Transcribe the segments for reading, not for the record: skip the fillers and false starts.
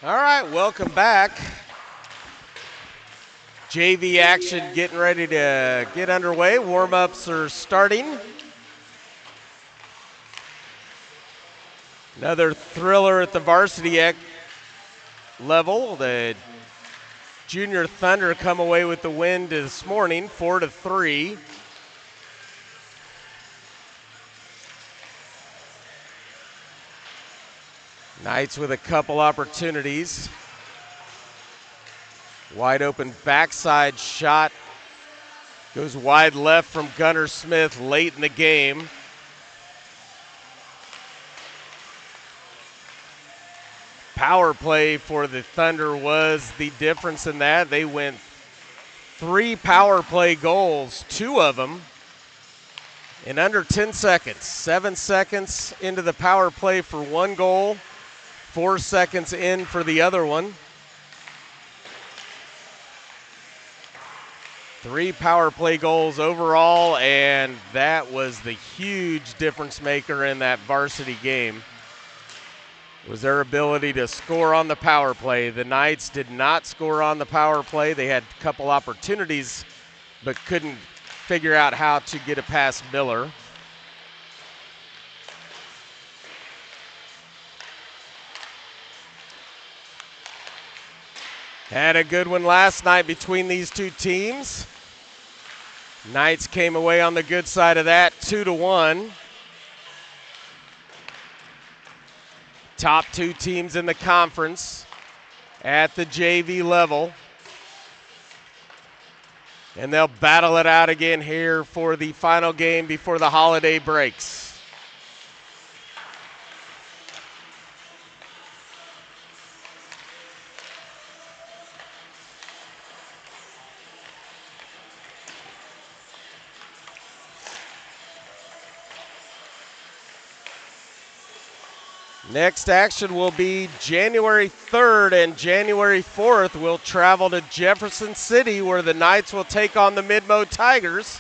All right, welcome back. JV action getting ready to get underway. Warm-ups are starting. Another thriller at the varsity level. The Junior Thunder come away with the win this morning, 4-3. Knights with a couple opportunities. Wide open backside shot. Goes wide left from Gunnar Smith late in the game. Power play for the Thunder was the difference in that. They went 3 power play goals, 2 of them in under 10 seconds. 7 seconds into the power play for 1 goal, 4 seconds in for the other one. 3 power play goals overall, and that was the huge difference maker in that varsity game. Was their ability to score on the power play. The Knights did not score on the power play. They had a couple opportunities, but couldn't figure out how to get it past Miller. Had a good one last night between these two teams. Knights came away on the good side of that, 2-1. Top 2 teams in the conference at the JV level. And they'll battle it out again here for the final game before the holiday breaks. Next action will be January 3rd and January 4th. We'll travel to Jefferson City where the Knights will take on the Midmo Tigers.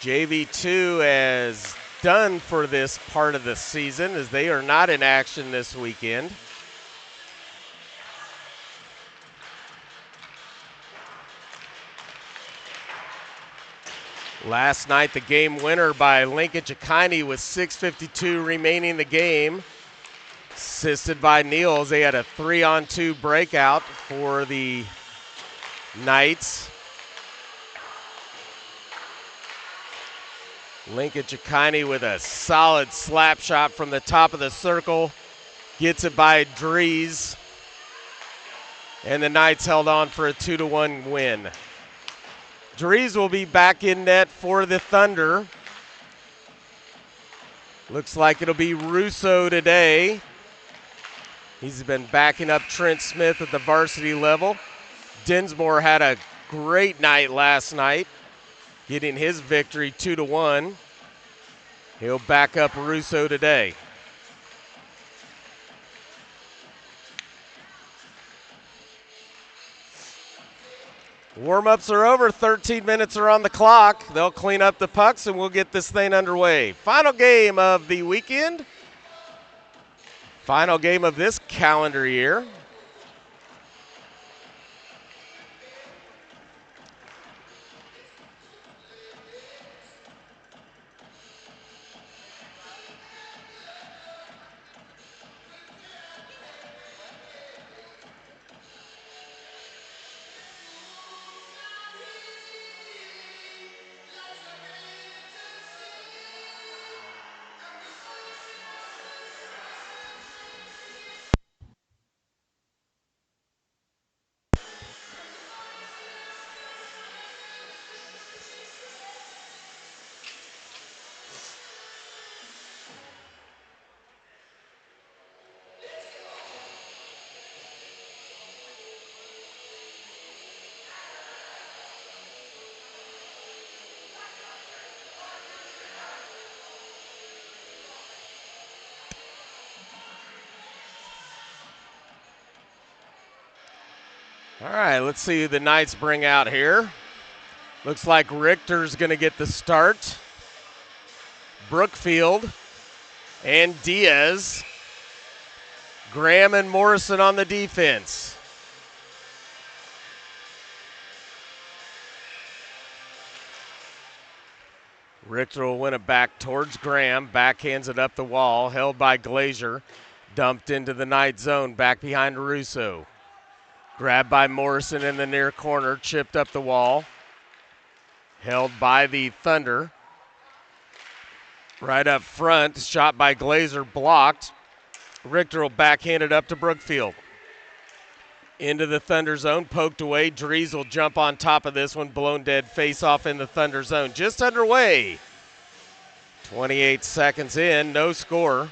JV2 is done for this part of the season as they are not in action this weekend. Last night, the game winner by Linkage Akini with 6:52 remaining in the game. Assisted by Niels, they had a 3-on-2 breakout for the Knights. Linkage Akini with a solid slap shot from the top of the circle. Gets it by Dries. And the Knights held on for a 2-1 win. Dries will be back in net for the Thunder. Looks like it'll be Russo today. He's been backing up Trent Smith at the varsity level. Dinsmore had a great night last night, getting his victory 2-1. He'll back up Russo today. Warm-ups are over, 13 minutes are on the clock. They'll clean up the pucks and we'll get this thing underway. Final game of the weekend. Final game of this calendar year. All right, let's see who the Knights bring out here. Looks like Richter's going to get the start. Brookfield and Diaz. Graham and Morrison on the defense. Richter will win it back towards Graham. Backhands it up the wall. Held by Glazier. Dumped into the Knight zone. Back behind Russo. Grabbed by Morrison in the near corner. Chipped up the wall. Held by the Thunder. Right up front. Shot by Glazier. Blocked. Richter will backhand it up to Brookfield. Into the Thunder zone. Poked away. Dries will jump on top of this one. Blown dead. Face off in the Thunder zone. Just underway. 28 seconds in. No score.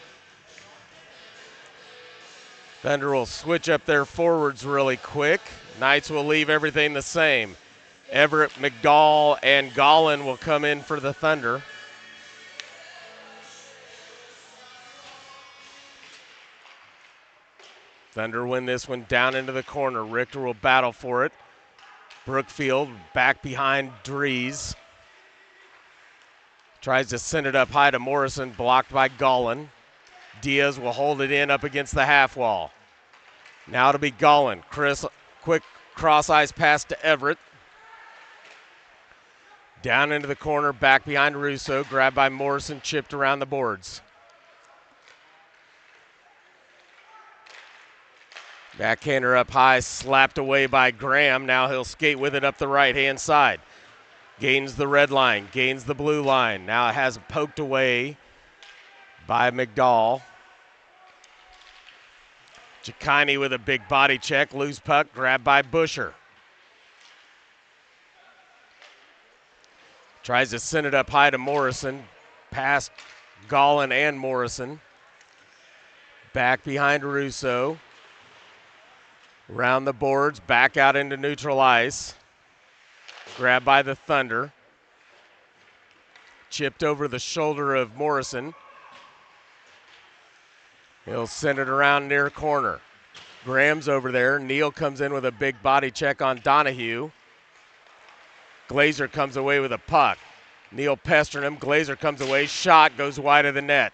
Thunder will switch up their forwards really quick. Knights will leave everything the same. Everett, McDowell, and Gollin will come in for the Thunder. Thunder win this one down into the corner. Richter will battle for it. Brookfield back behind Dries. Tries to send it up high to Morrison, blocked by Gollin. Diaz will hold it in up against the half wall. Now it'll be Gollin. Quick cross ice pass to Everett. Down into the corner, back behind Russo. Grabbed by Morrison, chipped around the boards. Backhander up high, slapped away by Graham. Now he'll skate with it up the right-hand side. Gains the red line, gains the blue line. Now it has poked away by McDowell. Cicchini with a big body check. Loose puck, grabbed by Busher. Tries to send it up high to Morrison. Past Gollin and Morrison. Back behind Russo. Around the boards, back out into neutral ice. Grabbed by the Thunder. Chipped over the shoulder of Morrison. He'll send it around near corner. Graham's over there. Neal comes in with a big body check on Donahue. Glazier comes away with a puck. Neal pestering him. Glazier comes away. Shot goes wide of the net.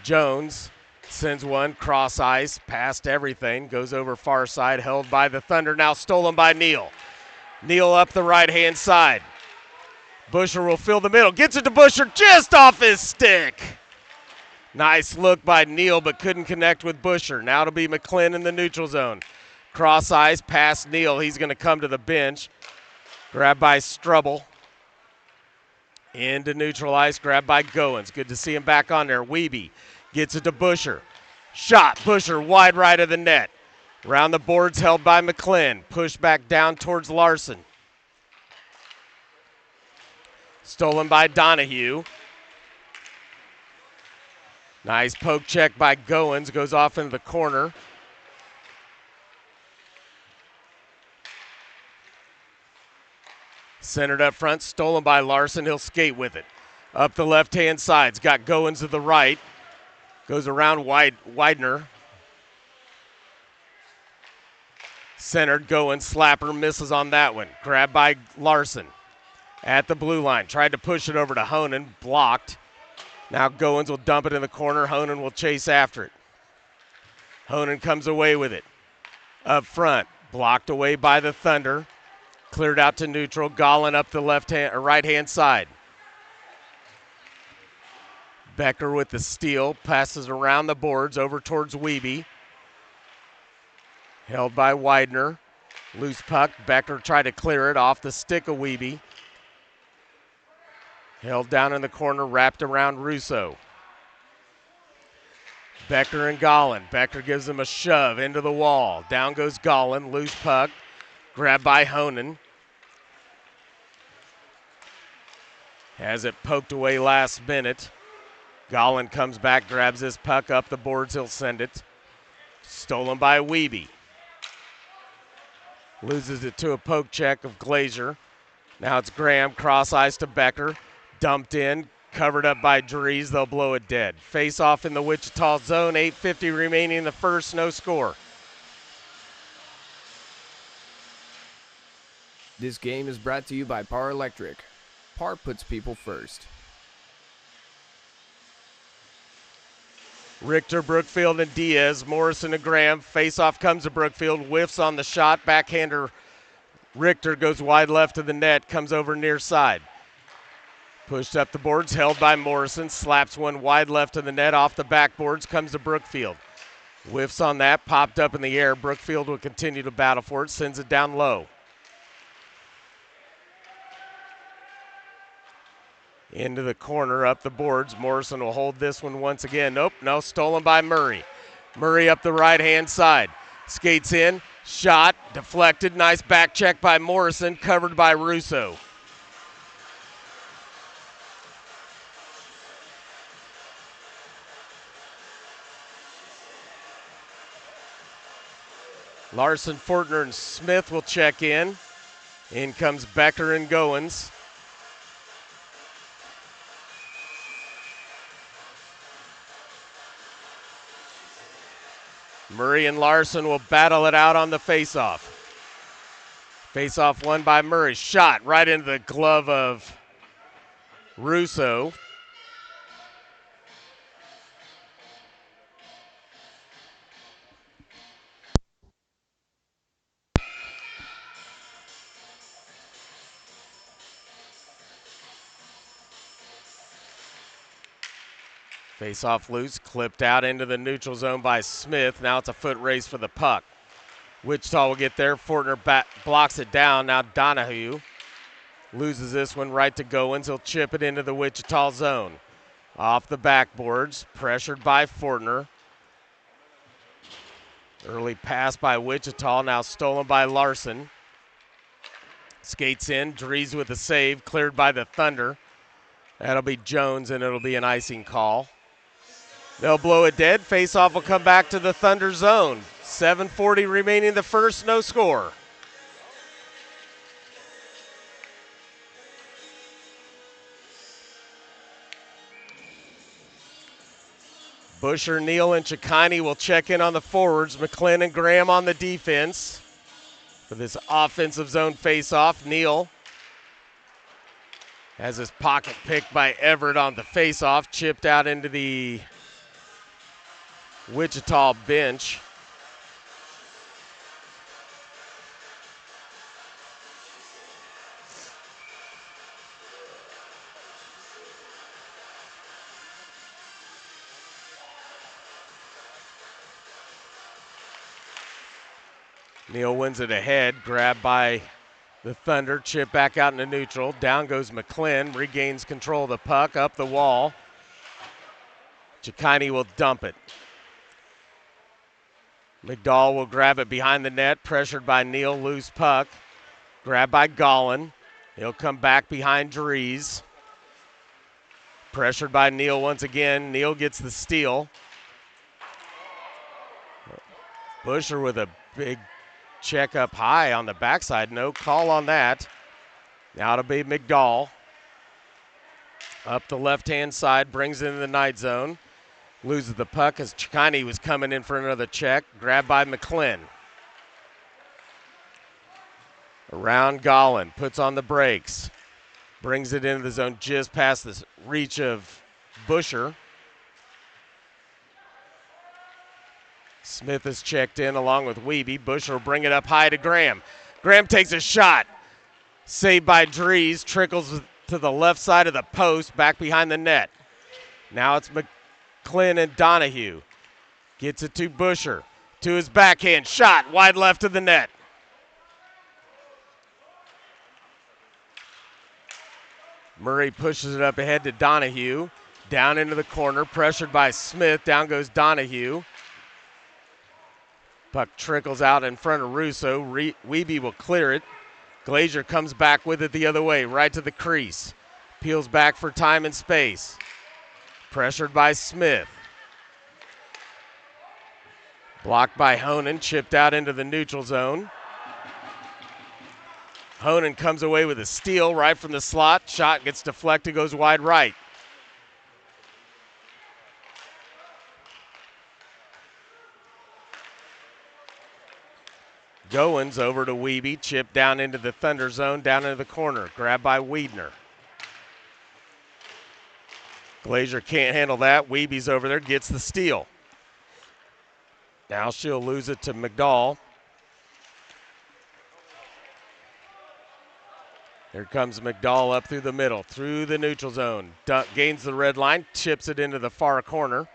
Jones sends one cross ice past everything. Goes over far side. Held by the Thunder. Now stolen by Neal. Neal up the right-hand side. Busher will fill the middle. Gets it to Busher just off his stick. Nice look by Neal, but couldn't connect with Busher. Now it'll be McClin in the neutral zone. Cross ice past Neal. He's going to come to the bench. Grabbed by Strubble. Into neutral ice. Grabbed by Goins. Good to see him back on there. Wiebe gets it to Busher. Shot. Busher wide right of the net. Around the boards held by McClin. Pushed back down towards Larson. Stolen by Donahue. Nice poke check by Goins. Goes off into the corner. Centered up front. Stolen by Larson. He'll skate with it. Up the left-hand side. He's got Goins to the right. Goes around Widener. Centered. Goins. Slapper misses on that one. Grabbed by Larson. At the blue line. Tried to push it over to Honan. Blocked. Now Goins will dump it in the corner. Honan will chase after it. Honan comes away with it. Up front. Blocked away by the Thunder. Cleared out to neutral. Gollin up the right-hand side. Becker with the steal. Passes around the boards over towards Wiebe. Held by Widener. Loose puck. Becker tried to clear it off the stick of Wiebe. Held down in the corner, wrapped around Russo. Becker and Gollin. Becker gives him a shove into the wall. Down goes Gollin, loose puck. Grabbed by Honan. Has it poked away last minute. Gollin comes back, grabs his puck up the boards, he'll send it. Stolen by Wiebe. Loses it to a poke check of Glazier. Now it's Graham, cross ice to Becker. Dumped in, covered up by Dries. They'll blow it dead. Face off in the Wichita zone. 8:50 remaining in the first. No score. This game is brought to you by Power Electric. Power puts people first. Richter, Brookfield, and Diaz. Morrison and Graham. Face-off comes to Brookfield. Whiffs on the shot. Backhander Richter goes wide left of the net. Comes over near side. Pushed up the boards. Held by Morrison. Slaps one wide left of the net. Off the backboards. Comes to Brookfield. Whiffs on that. Popped up in the air. Brookfield will continue to battle for it. Sends it down low. Into the corner, up the boards. Morrison will hold this one once again. Nope, no, stolen by Murray. Murray up the right-hand side. Skates in, shot, deflected. Nice back check by Morrison, covered by Russo. Larson, Fortner, and Smith will check in. In comes Becker and Goins. Murray and Larson will battle it out on the faceoff. Faceoff won by Murray. Shot right into the glove of Russo. Face-off loose, clipped out into the neutral zone by Smith. Now it's a foot race for the puck. Wichita will get there. Fortner blocks it down. Now Donahue loses this one right to Goins. He'll chip it into the Wichita zone. Off the backboards, pressured by Fortner. Early pass by Wichita, now stolen by Larson. Skates in, Dries with a save, cleared by the Thunder. That'll be Jones, and it'll be an icing call. They'll blow it dead. Face-off will come back to the Thunder zone. 7:40 remaining in the first, no score. Busher, Neal, and Cicchini will check in on the forwards. McClin and Graham on the defense for this offensive zone face-off. Neal has his pocket picked by Everett on the face-off, chipped out into the Wichita bench. Neal wins it ahead, grabbed by the Thunder, chip back out into neutral. Down goes McClin, regains control of the puck, up the wall. Cicchini will dump it. McDowell will grab it behind the net, pressured by Neal, loose puck. Grabbed by Gollin. He'll come back behind Dries. Pressured by Neal once again. Neal gets the steal. Busher with a big check up high on the backside. No call on that. Now it'll be McDowell. Up the left-hand side, brings it into the night zone. Loses the puck as Cicchini was coming in for another check. Grabbed by McClin. Around Gollin, puts on the brakes. Brings it into the zone just past the reach of Busher. Smith is checked in along with Wiebe. Busher will bring it up high to Graham. Graham takes a shot. Saved by Dries. Trickles to the left side of the post, back behind the net. Now it's McClin and Donahue. Gets it to Busher. To his backhand. Shot wide left of the net. Murray pushes it up ahead to Donahue. Down into the corner. Pressured by Smith. Down goes Donahue. Puck trickles out in front of Russo. Wiebe will clear it. Glazier comes back with it the other way, right to the crease. Peels back for time and space. Pressured by Smith. Blocked by Honan, chipped out into the neutral zone. Honan comes away with a steal right from the slot. Shot gets deflected, goes wide right. Goins over to Wiebe, chip down into the Thunder zone, down into the corner. Grabbed by Wiedner. Glazier can't handle that. Wiebe's over there, gets the steal. Now she'll lose it to McDowell. Here comes McDowell up through the middle, through the neutral zone. Gains the red line, chips it into the far corner.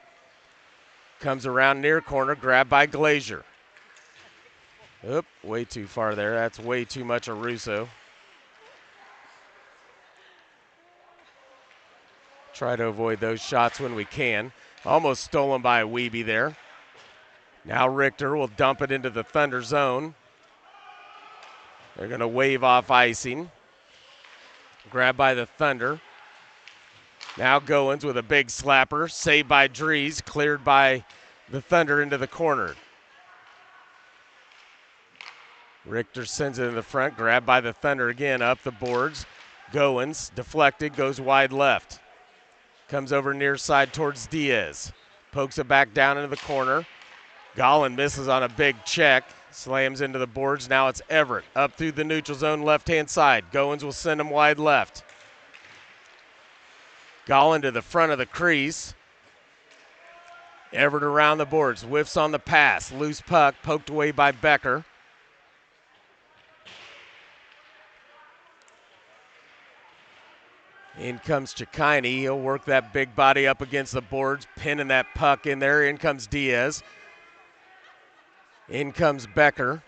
Comes around near corner, grabbed by Glazier. Oop, way too far there. That's way too much of Russo. Try to avoid those shots when we can. Almost stolen by Wiebe there. Now Richter will dump it into the Thunder zone. They're going to wave off icing. Grabbed by the Thunder. Now Goins with a big slapper. Saved by Dries. Cleared by the Thunder into the corner. Richter sends it in the front. Grabbed by the Thunder again up the boards. Goins deflected. Goes wide left. Comes over near side towards Diaz. Pokes it back down into the corner. Gollin misses on a big check. Slams into the boards. Now it's Everett up through the neutral zone left-hand side. Goins will send him wide left. Gollin to the front of the crease. Everett around the boards. Whiffs on the pass. Loose puck poked away by Becker. In comes Chikini. He'll work that big body up against the boards, pinning that puck in there. In comes Diaz. In comes Becker.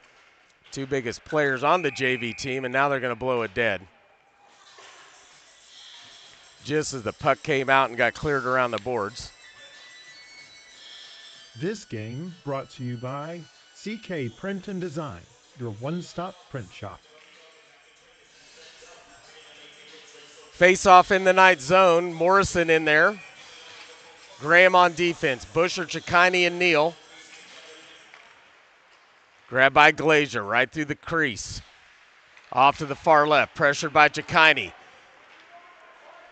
Two biggest players on the JV team, and now they're going to blow it dead. Just as the puck came out and got cleared around the boards. This game brought to you by CK Print and Design, your one-stop print shop. Face off in the Knights zone. Morrison in there. Graham on defense. Busher, Chikini, and Neal. Grabbed by Glazier right through the crease. Off to the far left. Pressured by Chikini.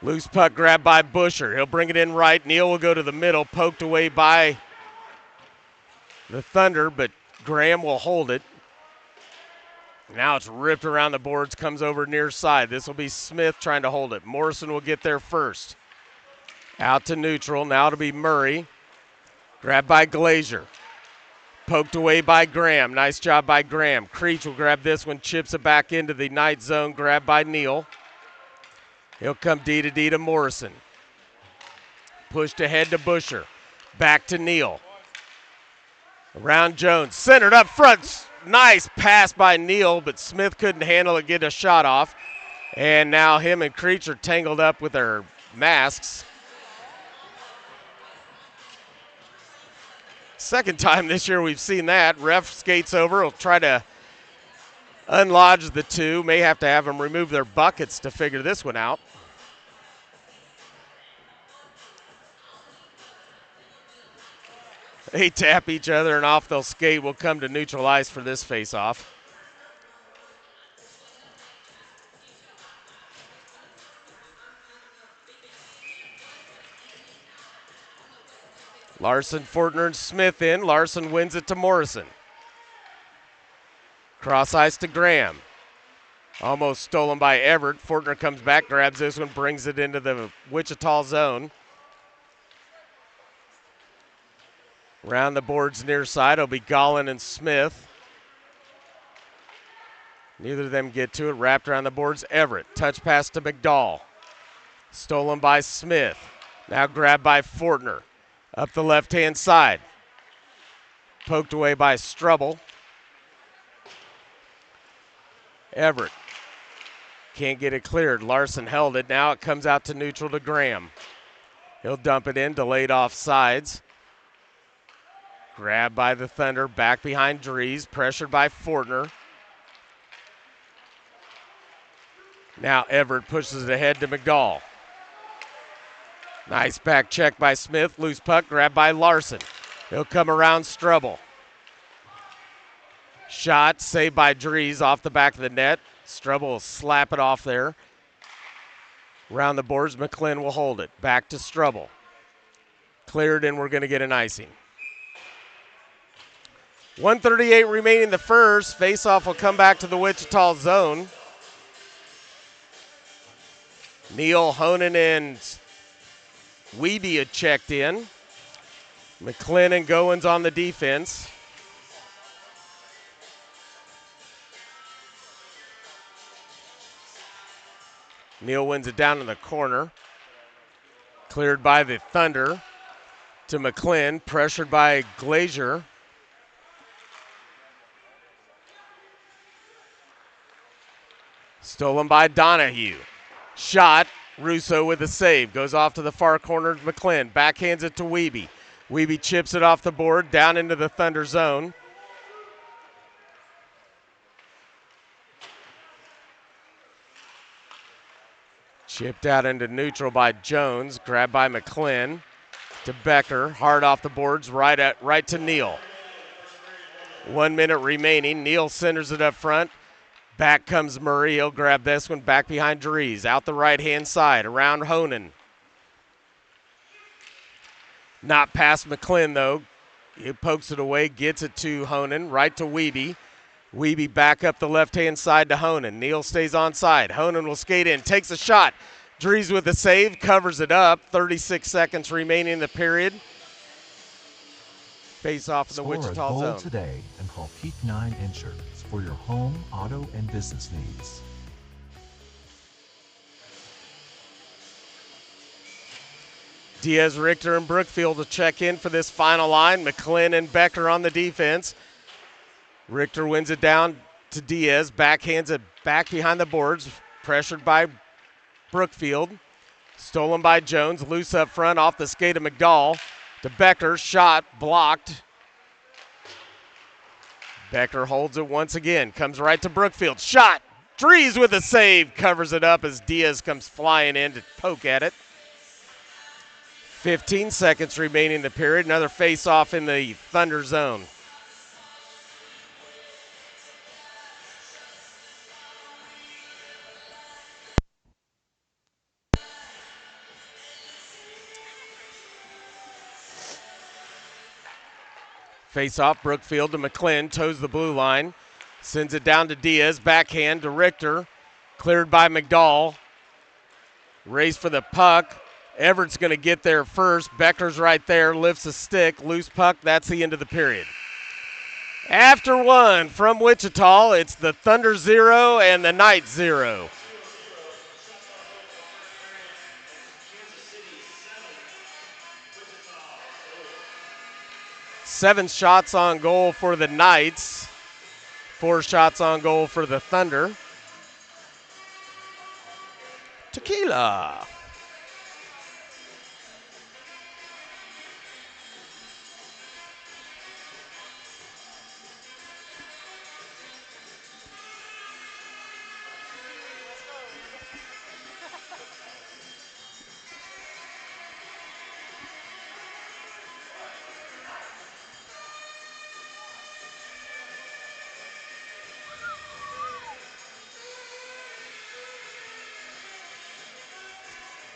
Loose puck grabbed by Busher. He'll bring it in right. Neal will go to the middle. Poked away by the Thunder, but Graham will hold it. Now it's ripped around the boards, comes over near side. This will be Smith trying to hold it. Morrison will get there first. Out to neutral. Now it'll be Murray. Grabbed by Glazier. Poked away by Graham. Nice job by Graham. Creech will grab this one, chips it back into the Knight zone. Grabbed by Neal. He'll come D to Morrison. Pushed ahead to Busher. Back to Neal. Around Jones. Centered up front. Nice pass by Neal, but Smith couldn't handle it, get a shot off. And now him and Creech are tangled up with their masks. Second time this year we've seen that. Ref skates over, will try to unlodge the two. May have to have them remove their buckets to figure this one out. They tap each other and off they'll skate. Will come to neutral ice for this face-off. Larson, Fortner, and Smith in. Larson wins it to Morrison. Cross ice to Graham. Almost stolen by Everett. Fortner comes back, grabs this one, brings it into the Wichita zone. Around the boards near side, it'll be Gollin and Smith. Neither of them get to it. Wrapped around the boards, Everett. Touch pass to McDowell. Stolen by Smith. Now grabbed by Fortner. Up the left-hand side. Poked away by Strubble. Everett. Can't get it cleared. Larson held it. Now it comes out to neutral to Graham. He'll dump it in, delayed off sides. Grabbed by the Thunder, back behind Dries, pressured by Fortner. Now Everett pushes it ahead to McDowell. Nice back check by Smith, loose puck, grabbed by Larson. He'll come around Strubble. Shot, saved by Dries off the back of the net. Strubble will slap it off there. Around the boards, McClin will hold it. Back to Strubble. Cleared, and we're going to get an icing. 1:38 remaining in the first. Faceoff will come back to the Wichita zone. Neal, Honan, and Wiebe had checked in. McClin and Goins on the defense. Neal wins it down in the corner. Cleared by the Thunder to McClin, pressured by Glazier. Stolen by Donahue. Shot, Russo with a save. Goes off to the far corner to McClin. Backhands it to Wiebe. Wiebe chips it off the board, down into the Thunder zone. Chipped out into neutral by Jones. Grabbed by McClin to Becker. Hard off the boards, right to Neal. 1 minute remaining. Neal centers it up front. Back comes Murray. He'll grab this one back behind Dries. Out the right-hand side, around Honan. Not past McClin, though. He pokes it away, gets it to Honan, right to Wiebe. Wiebe back up the left-hand side to Honan. Neal stays onside. Honan will skate in, takes a shot. Dries with a save, covers it up. 36 seconds remaining in the period. Face off in the Wichita Score a goal zone. today and call Peak 9 Insurance for your home, auto, and business needs. Diaz, Richter, and Brookfield to check in for this final line. McClin and Becker on the defense. Richter wins it down to Diaz. Backhands it back behind the boards. Pressured by Brookfield. Stolen by Jones. Loose up front off the skate of McDowell. To Becker. Shot blocked. Becker holds it once again. Comes right to Brookfield. Shot. Dries with a save. Covers it up as Diaz comes flying in to poke at it. 15 seconds remaining in the period. Another face-off in the Thunder zone. Face-off, Brookfield to McClin, toes the blue line. Sends it down to Diaz, backhand to Richter. Cleared by McDowell. Race for the puck. Everett's going to get there first. Becker's right there, lifts a stick, loose puck. That's the end of the period. After one from Wichita, it's the Thunder 0 and the Knights 0. Seven shots on goal for the Knights. 4 shots on goal for the Thunder. Tequila.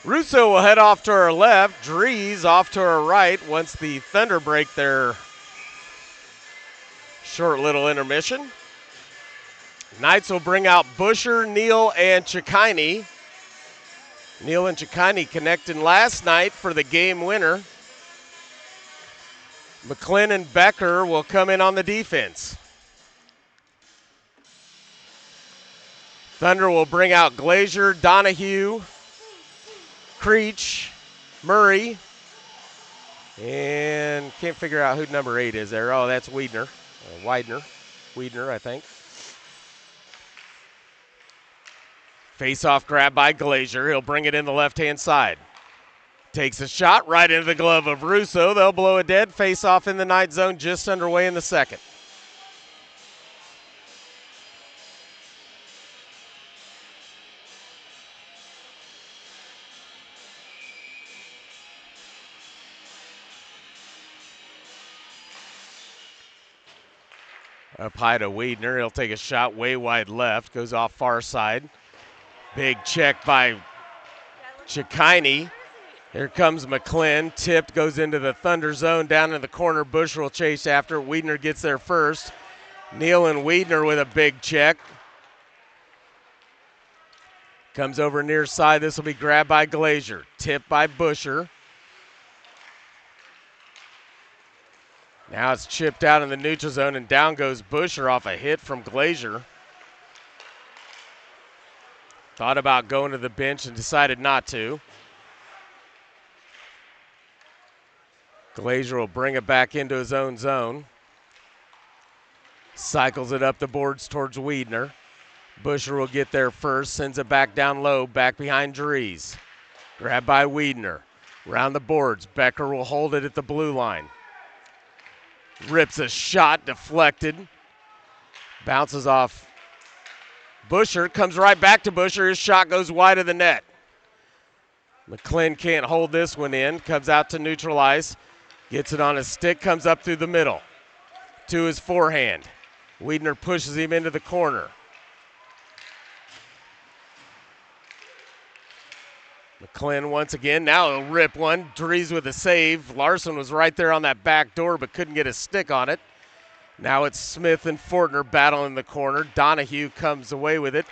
Russo will head off to our left. Dries off to our right once the Thunder break their short little intermission. Knights will bring out Busher, Neal, and Cicchini. Neal and Cicchini connecting last night for the game winner. McClin and Becker will come in on the defense. Thunder will bring out Glazier, Donahue, Creech, Murray, and can't figure out who number 8 is there. Oh, that's Widener, I think. Face-off grab by Glazier. He'll bring it in the left-hand side. Takes a shot right into the glove of Russo. They'll blow it dead. Face-off in the Knight zone just underway in the second. Up high to Widener. He'll take a shot way wide left. Goes off far side. Big check by Cicchini. Here comes McClin, tipped, goes into the Thunder zone, down in the corner. Busher will chase after. Wiedner gets there first. Neal and Wiedner with a big check. Comes over near side. This will be grabbed by Glazier. Tipped by Busher. Now it's chipped out in the neutral zone, and down goes Busher off a hit from Glazier. Thought about going to the bench and decided not to. Glazier will bring it back into his own zone. Cycles it up the boards towards Wiedner. Busher will get there first, sends it back down low, back behind Dries. Grabbed by Wiedner. Round the boards, Becker will hold it at the blue line. Rips a shot, deflected. Bounces off Busher, comes right back to Busher. His shot goes wide of the net. McClin can't hold this one in, comes out to neutralize. Gets it on his stick, comes up through the middle to his forehand. Wiedner pushes him into the corner. McClin once again, now he'll rip one. Dries with a save. Larson was right there on that back door but couldn't get a stick on it. Now it's Smith and Fortner battling the corner. Donahue comes away with it.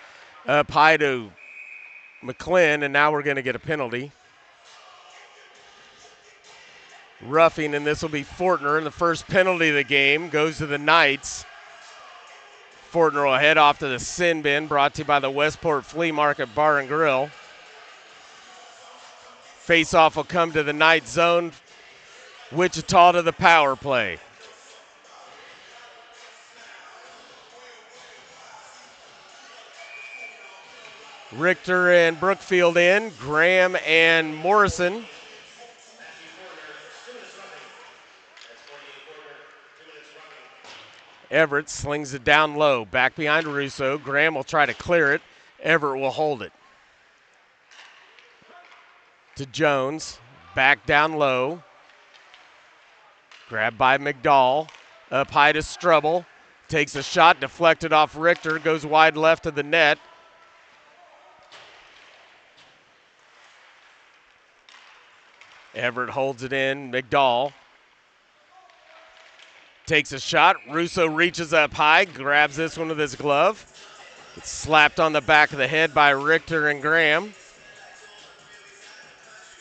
Up high to McClin, and now we're going to get a penalty. Roughing, and this will be Fortner, and the first penalty of the game goes to the Knights. Fortner will head off to the sin bin, brought to you by the Westport Flea Market Bar and Grill. Face-off will come to the Knights zone. Wichita to the power play. Richter and Brookfield in, Graham and Morrison. Everett slings it down low, back behind Russo. Graham will try to clear it. Everett will hold it. To Jones, back down low. Grabbed by McDowell. Up high to Strubble. Takes a shot, deflected off Richter, goes wide left of the net. Everett holds it in. McDowell takes a shot. Russo reaches up high, grabs this one with his glove. It's slapped on the back of the head by Richter and Graham.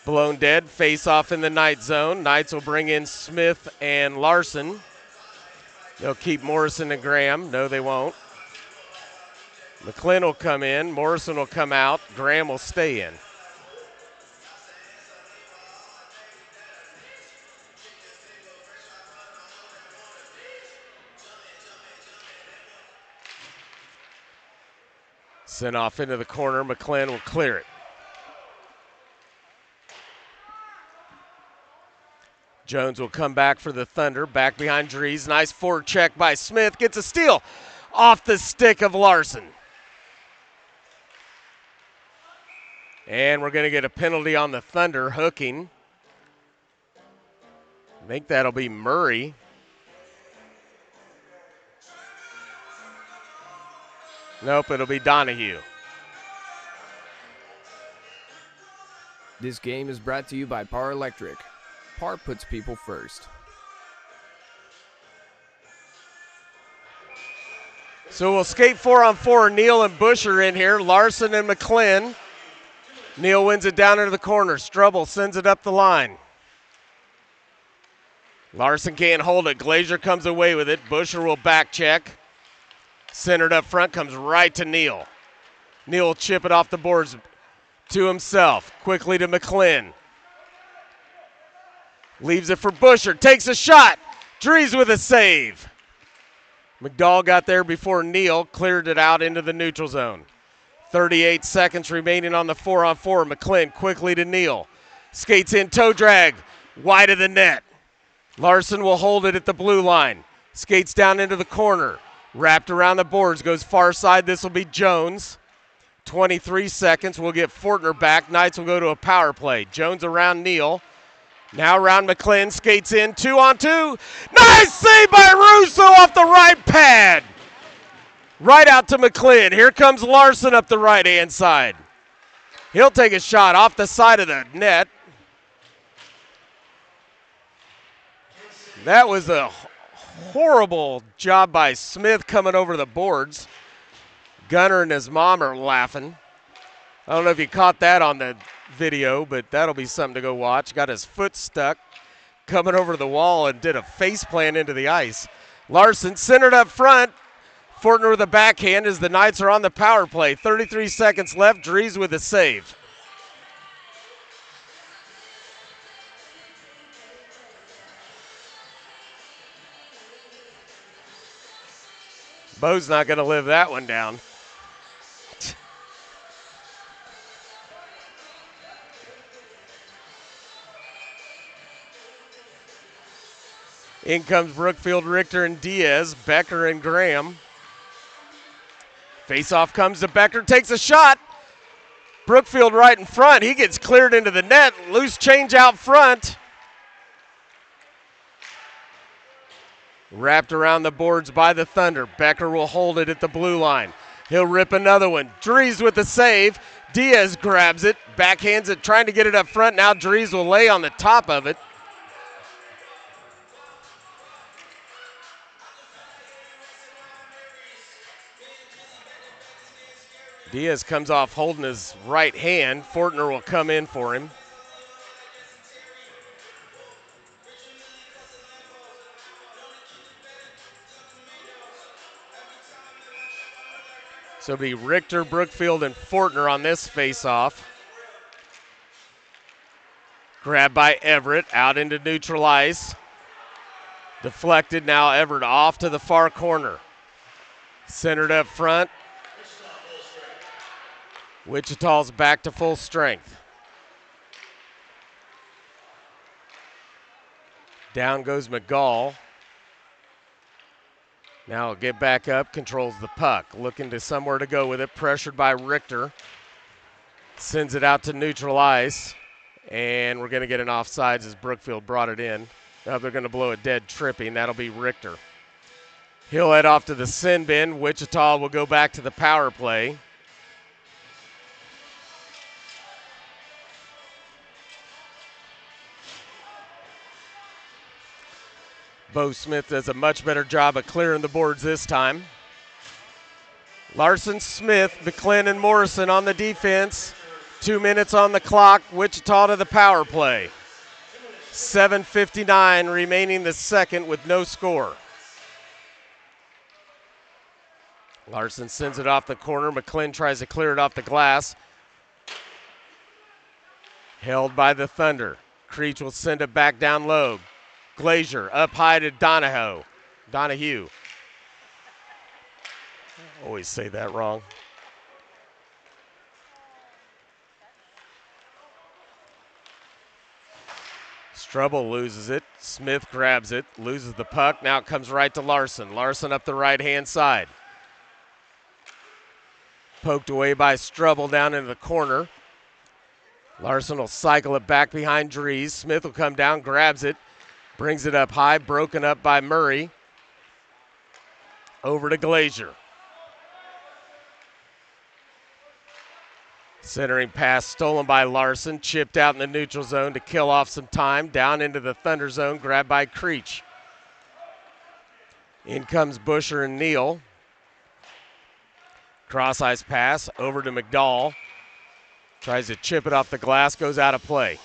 Blown dead, face off in the Knight zone. Knights will bring in Smith and Larson. They'll keep Morrison and Graham. No, they won't. McClin will come in. Morrison will come out. Graham will stay in. Sent off into the corner. McClin will clear it. Jones will come back for the Thunder. Back behind Dries. Nice forward check by Smith. Gets a steal off the stick of Larson. And we're going to get a penalty on the Thunder hooking. I think that'll be Murray. Nope, it'll be Donahue. This game is brought to you by Par Electric. Par puts people first. So we'll skate 4-on-4. Neal and Busher in here. Larson and McClin. Neal wins it down into the corner. Strubble sends it up the line. Larson can't hold it. Glazier comes away with it. Busher will back check. Centered up front, comes right to Neal. Neal will chip it off the boards to himself. Quickly to McClin. Leaves it for Busher. Takes a shot. Dries with a save. McDowell got there before Neal cleared it out into the neutral zone. 38 seconds remaining on the 4-on-4. McClin quickly to Neal. Skates in, toe drag, wide of the net. Larson will hold it at the blue line. Skates down into the corner. Wrapped around the boards, goes far side. This will be Jones. 23 seconds. We'll get Fortner back. Knights will go to a power play. Jones around Neal. Now around McClin. Skates in. 2-on-2. Nice save by Russo off the right pad. Right out to McClin. Here comes Larson up the right-hand side. He'll take a shot off the side of the net. That was a horrible job by Smith coming over the boards. Gunner and his mom are laughing. I don't know if you caught that on the video, but that'll be something to go watch. Got his foot stuck coming over the wall and did a face plant into the ice. Larson centered up front. Fortner with a backhand as the Knights are on the power play. 33 seconds left. Dries with a save. Bo's not going to live that one down. In comes Brookfield, Richter, and Diaz. Becker and Graham. Face-off comes to Becker, takes a shot. Brookfield right in front. He gets cleared into the net. Loose change out front. Wrapped around the boards by the Thunder. Becker will hold it at the blue line. He'll rip another one. Dries with the save. Diaz grabs it, backhands it, trying to get it up front. Now Dries will lay on the top of it. Diaz comes off holding his right hand. Fortner will come in for him. So it'll be Richter, Brookfield, and Fortner on this face-off. Grabbed by Everett, out into neutral ice. Deflected, now Everett off to the far corner. Centered up front. Wichita's back to full strength. Down goes McGall. Now he'll get back up, controls the puck. Looking to somewhere to go with it, pressured by Richter. Sends it out to neutral ice. And we're going to get an offsides as Brookfield brought it in. Now they're going to blow a dead tripping. That'll be Richter. He'll head off to the sin bin. Wichita will go back to the power play. Bo Smith does a much better job of clearing the boards this time. Larson, Smith, McClin, and Morrison on the defense. 2 minutes on the clock. Wichita to the power play. 7:59 remaining the second with no score. Larson sends it off the corner. McClin tries to clear it off the glass. Held by the Thunder. Creech will send it back down low. Glazier up high to Donahue. Always say that wrong. Strubble loses it. Smith grabs it, loses the puck. Now it comes right to Larson. Larson up the right-hand side. Poked away by Strubble down into the corner. Larson will cycle it back behind Dries. Smith will come down, grabs it. Brings it up high, broken up by Murray. Over to Glazier. Centering pass stolen by Larson, chipped out in the neutral zone to kill off some time. Down into the Thunder zone, grabbed by Creech. In comes Busher and Neal. Cross ice pass over to McDowell. Tries to chip it off the glass, goes out of play.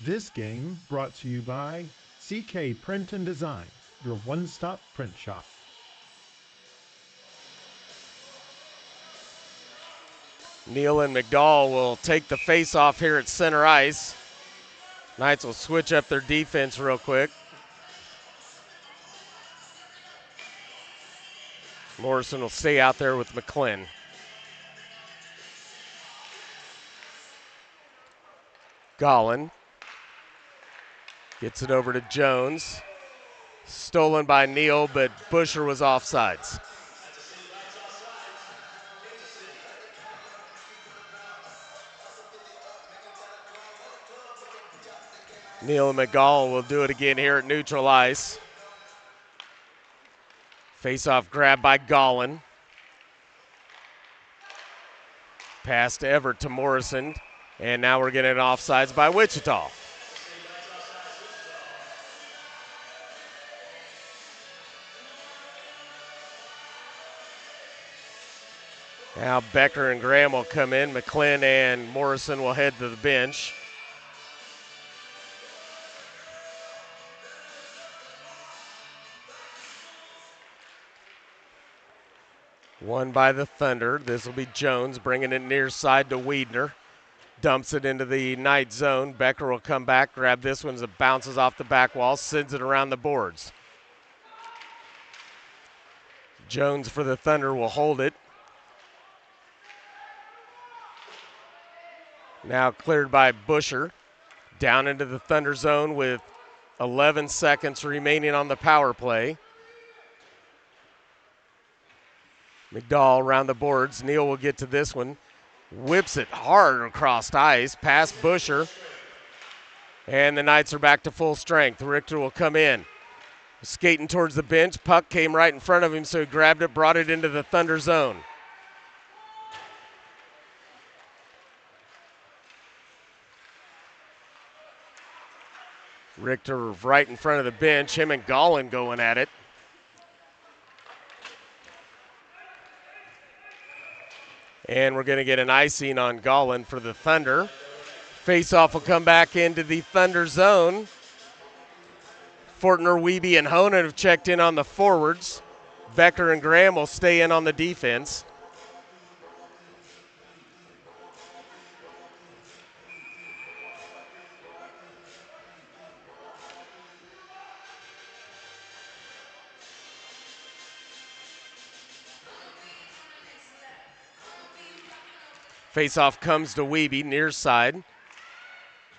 This game brought to you by CK Print and Design, your one-stop print shop. Neal and McDowell will take the face-off here at center ice. Knights will switch up their defense real quick. Morrison will stay out there with McClin. Gollin gets it over to Jones. Stolen by Neal, but Busher was offsides. Neal and McGall will do it again here at neutral ice. Face-off grab by Gollin. Pass to Everett to Morrison. And now we're getting offsides by Wichita. Now Becker and Graham will come in. McClin and Morrison will head to the bench. One by the Thunder. This will be Jones bringing it near side to Wiedner. Dumps it into the Knight zone. Becker will come back, grab this one as it bounces off the back wall, sends it around the boards. Jones for the Thunder will hold it. Now cleared by Busher. Down into the Thunder zone with 11 seconds remaining on the power play. McDowell around the boards. Neal will get to this one. Whips it hard across ice, past Busher. And the Knights are back to full strength. Richter will come in. Skating towards the bench. Puck came right in front of him, so he grabbed it, brought it into the Thunder zone. Richter right in front of the bench. Him and Gollin going at it. And we're going to get an icing on Gollin for the Thunder. Faceoff will come back into the Thunder zone. Fortner, Wiebe, and Honan have checked in on the forwards. Becker and Graham will stay in on the defense. Faceoff comes to Wiebe, near side.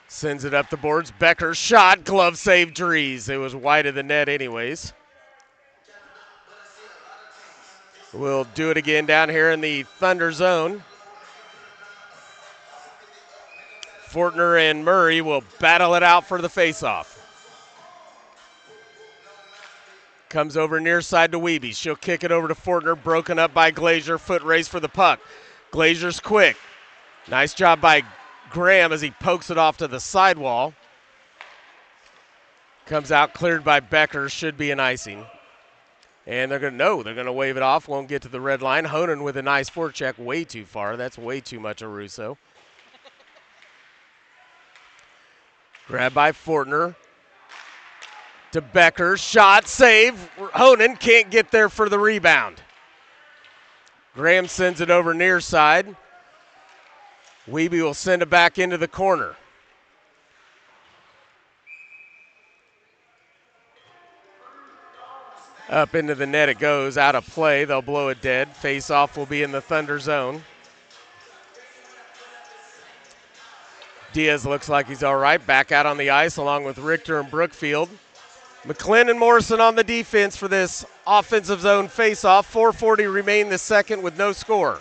Sends it up the boards. Becker shot, glove save Dries. It was wide of the net anyways. We'll do it again down here in the Thunder zone. Fortner and Murray will battle it out for the faceoff. Comes over near side to Wiebe. She'll kick it over to Fortner, broken up by Glazier. Foot race for the puck. Glazier's quick. Nice job by Graham as he pokes it off to the sidewall. Comes out cleared by Becker. Should be an icing. And they're going to wave it off. Won't get to the red line. Honan with a nice forecheck. Way too far. That's way too much of Russo. Grab by Fortner. To Becker. Shot. Save. Honan can't get there for the rebound. Graham sends it over near side. Wiebe will send it back into the corner. Up into the net it goes, out of play. They'll blow it dead. Face-off will be in the Thunder zone. Diaz looks like he's all right. Back out on the ice along with Richter and Brookfield. McClin and Morrison on the defense for this offensive zone face-off. 4:40 remain the second with no score.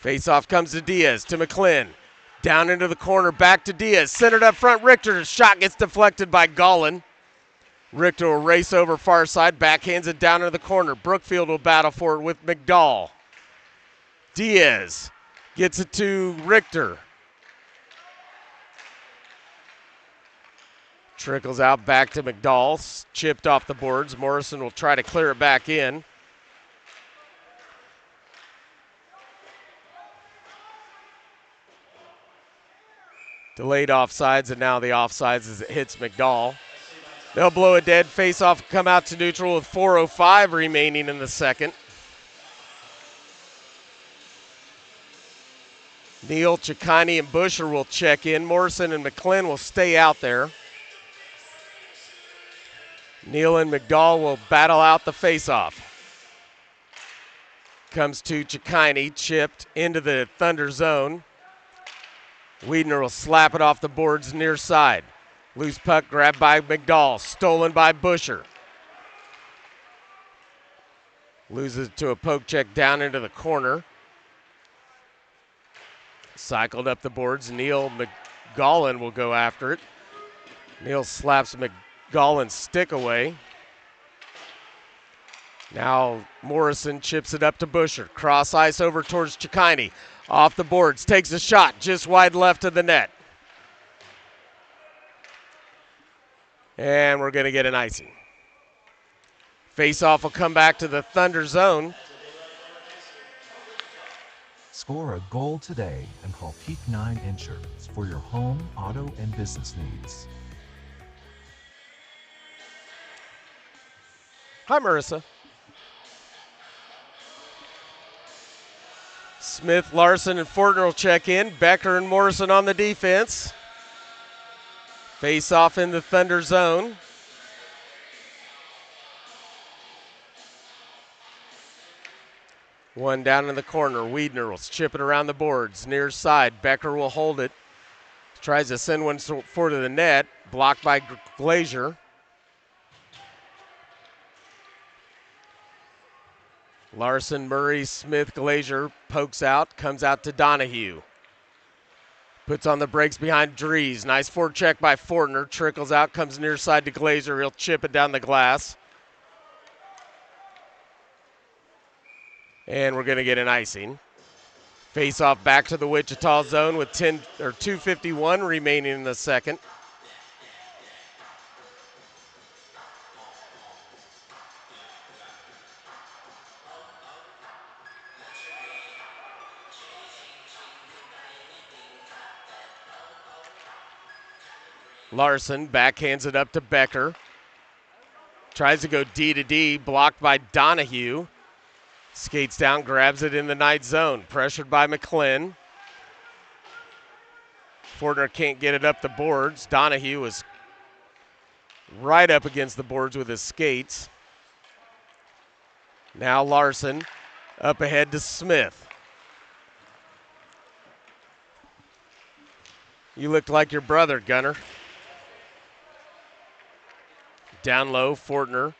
Face-off comes to Diaz, to McClin. Down into the corner, back to Diaz. Centered up front, Richter. Shot gets deflected by Gollin. Richter will race over far side, backhands it down into the corner. Brookfield will battle for it with McDowell. Diaz gets it to Richter. Trickles out back to McDowell. Chipped off the boards. Morrison will try to clear it back in. Delayed offsides, and now the offsides as it hits McDowell. They'll blow it dead. Face-off come out to neutral with 4:05 remaining in the second. Neal, Ciccone, and Busher will check in. Morrison and McClin will stay out there. Neal and McDowell will battle out the face-off. Comes to Ciccone, chipped into the Thunder zone. Wiedner will slap it off the boards near side. Loose puck grabbed by McDowell, stolen by Busher. Loses to a poke check down into the corner. Cycled up the boards. Neal McGollin will go after it. Neal slaps McGollin's stick away. Now Morrison chips it up to Busher. Cross ice over towards Ciccone. Off the boards, takes a shot just wide left of the net. And we're going to get an icing. Face-off will come back to the Thunder zone. Score a goal today and call Peak 9 Insurance for your home, auto, and business needs. Hi, Marissa. Smith, Larson, and Fortner will check in. Becker and Morrison on the defense. Face off in the Thunder zone. One down in the corner. Wiedner will chip it around the boards. Near side. Becker will hold it. Tries to send one for to the net. Blocked by Glazier. Larson, Murray, Smith, Glazier pokes out. Comes out to Donahue. Puts on the brakes behind Dries. Nice forecheck by Fortner. Trickles out. Comes near side to Glazier. He'll chip it down the glass. And we're going to get an icing. Face off back to the Wichita zone with 2:51 remaining in the second. Larson backhands it up to Becker. Tries to go D to D, blocked by Donahue. Skates down, grabs it in the Knights zone. Pressured by McClin. Fortner can't get it up the boards. Donahue was right up against the boards with his skates. Now Larson up ahead to Smith. You looked like your brother, Gunner. Down low, Fortner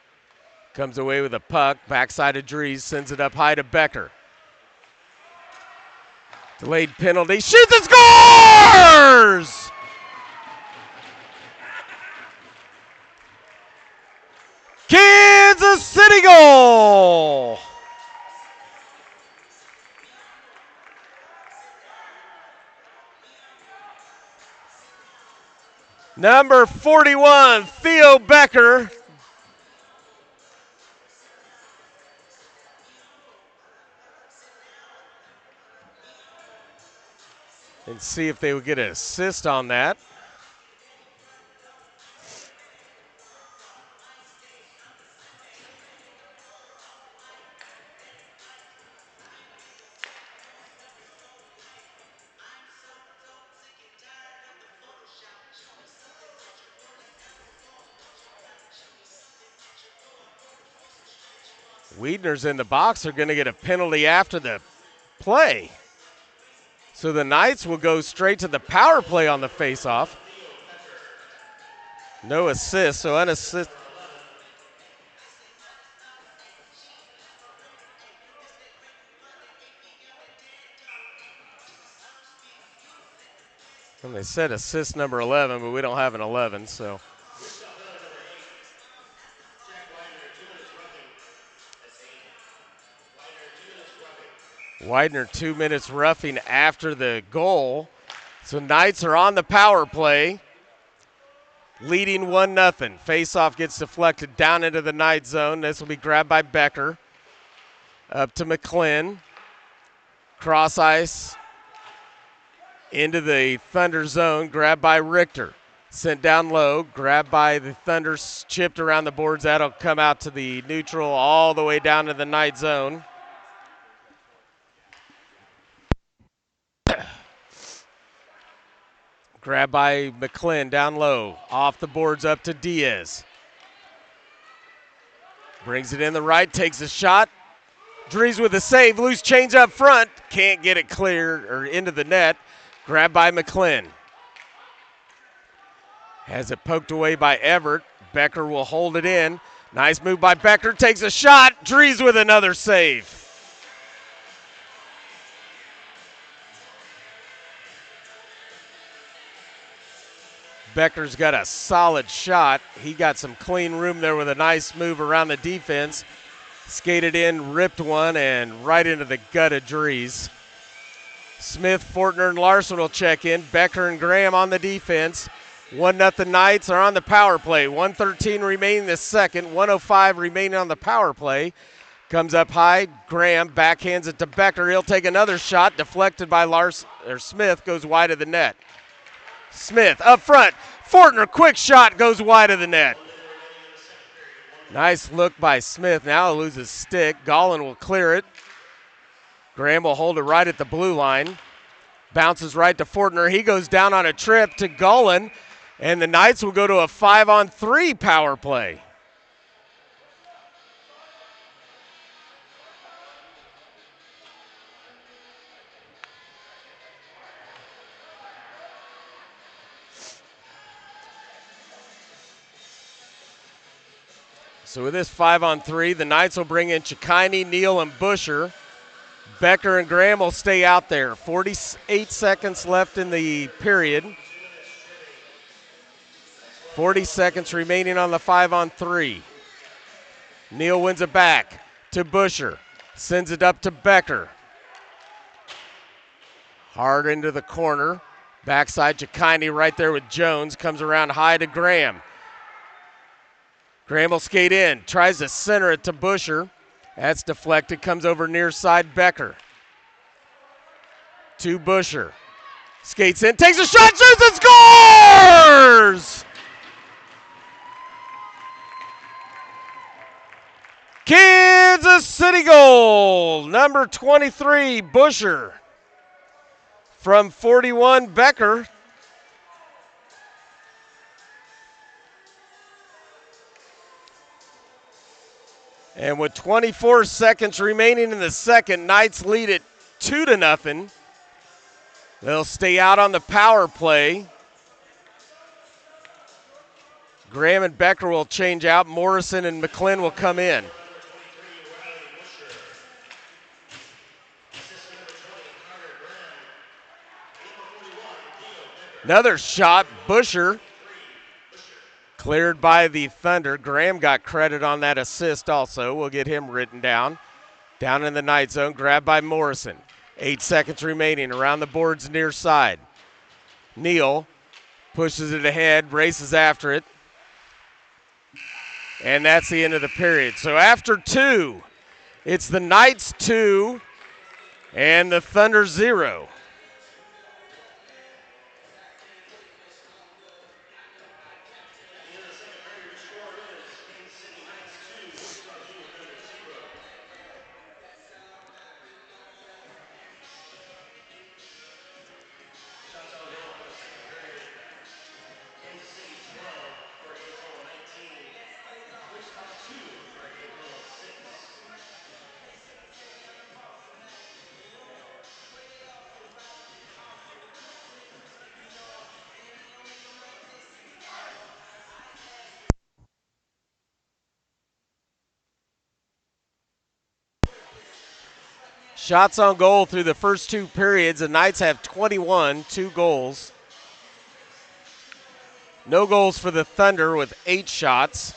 comes away with a puck. Backside of Dries, sends it up high to Becker. Delayed penalty, shoots and scores! Kansas City goal! Number 41, Theo Becker. And see if they would get an assist on that. Wiedner's in the box. They're going to get a penalty after the play. So the Knights will go straight to the power play on the faceoff. No assist, so unassist. And they said assist number 11, but we don't have an 11, so. Widener 2 minutes roughing after the goal. So Knights are on the power play, leading 1-0. Faceoff gets deflected down into the Knights zone. This will be grabbed by Becker. Up to McClin. Cross ice into the Thunder zone, grabbed by Richter. Sent down low, grabbed by the Thunder, chipped around the boards. That'll come out to the neutral all the way down to the Knight zone. Grabbed by McClin down low, off the boards up to Diaz. Brings it in the right, takes a shot. Dries with a save, loose change up front. Can't get it clear or into the net. Grabbed by McClin. Has it poked away by Everett. Becker will hold it in. Nice move by Becker, takes a shot. Dries with another save. Becker's got a solid shot. He got some clean room there with a nice move around the defense. Skated in, ripped one, and right into the gut of Dries. Smith, Fortner, and Larson will check in. Becker and Graham on the defense. 1-0 Knights are on the power play. 1:13 remaining the second. 1:05 remaining on the power play. Comes up high. Graham backhands it to Becker. He'll take another shot. Deflected by Smith. Goes wide of the net. Smith up front. Fortner, quick shot. Goes wide of the net. Nice look by Smith. Now loses stick. Gollin will clear it. Graham will hold it right at the blue line. Bounces right to Fortner. He goes down on a trip to Gollin. And the Knights will go to a 5-on-3 power play. So with this 5-on-3, the Knights will bring in Chikini, Neal, and Busher. Becker and Graham will stay out there. 48 seconds left in the period. 40 seconds remaining on the 5-on-3. Neal wins it back to Busher. Sends it up to Becker. Hard into the corner. Backside Chikini right there with Jones. Comes around high to Graham. Graham will skate in. Tries to center it to Busher. That's deflected. Comes over near side Becker. To Busher. Skates in. Takes a shot. Shoots and scores! Kansas City goal. Number 23, Busher. From 41, Becker. And with 24 seconds remaining in the second, Knights lead it 2-0. They'll stay out on the power play. Graham and Becker will change out. Morrison and McClin will come in. Another shot, Busher. Cleared by the Thunder. Graham got credit on that assist also. We'll get him written down. Down in the Knight zone, grabbed by Morrison. 8 seconds remaining around the boards near side. Neal pushes it ahead, races after it. And that's the end of the period. So after 2, it's the Knights 2 and the Thunder 0. Shots on goal through the first 2 periods. The Knights have 21, 2 goals. No goals for the Thunder with 8 shots.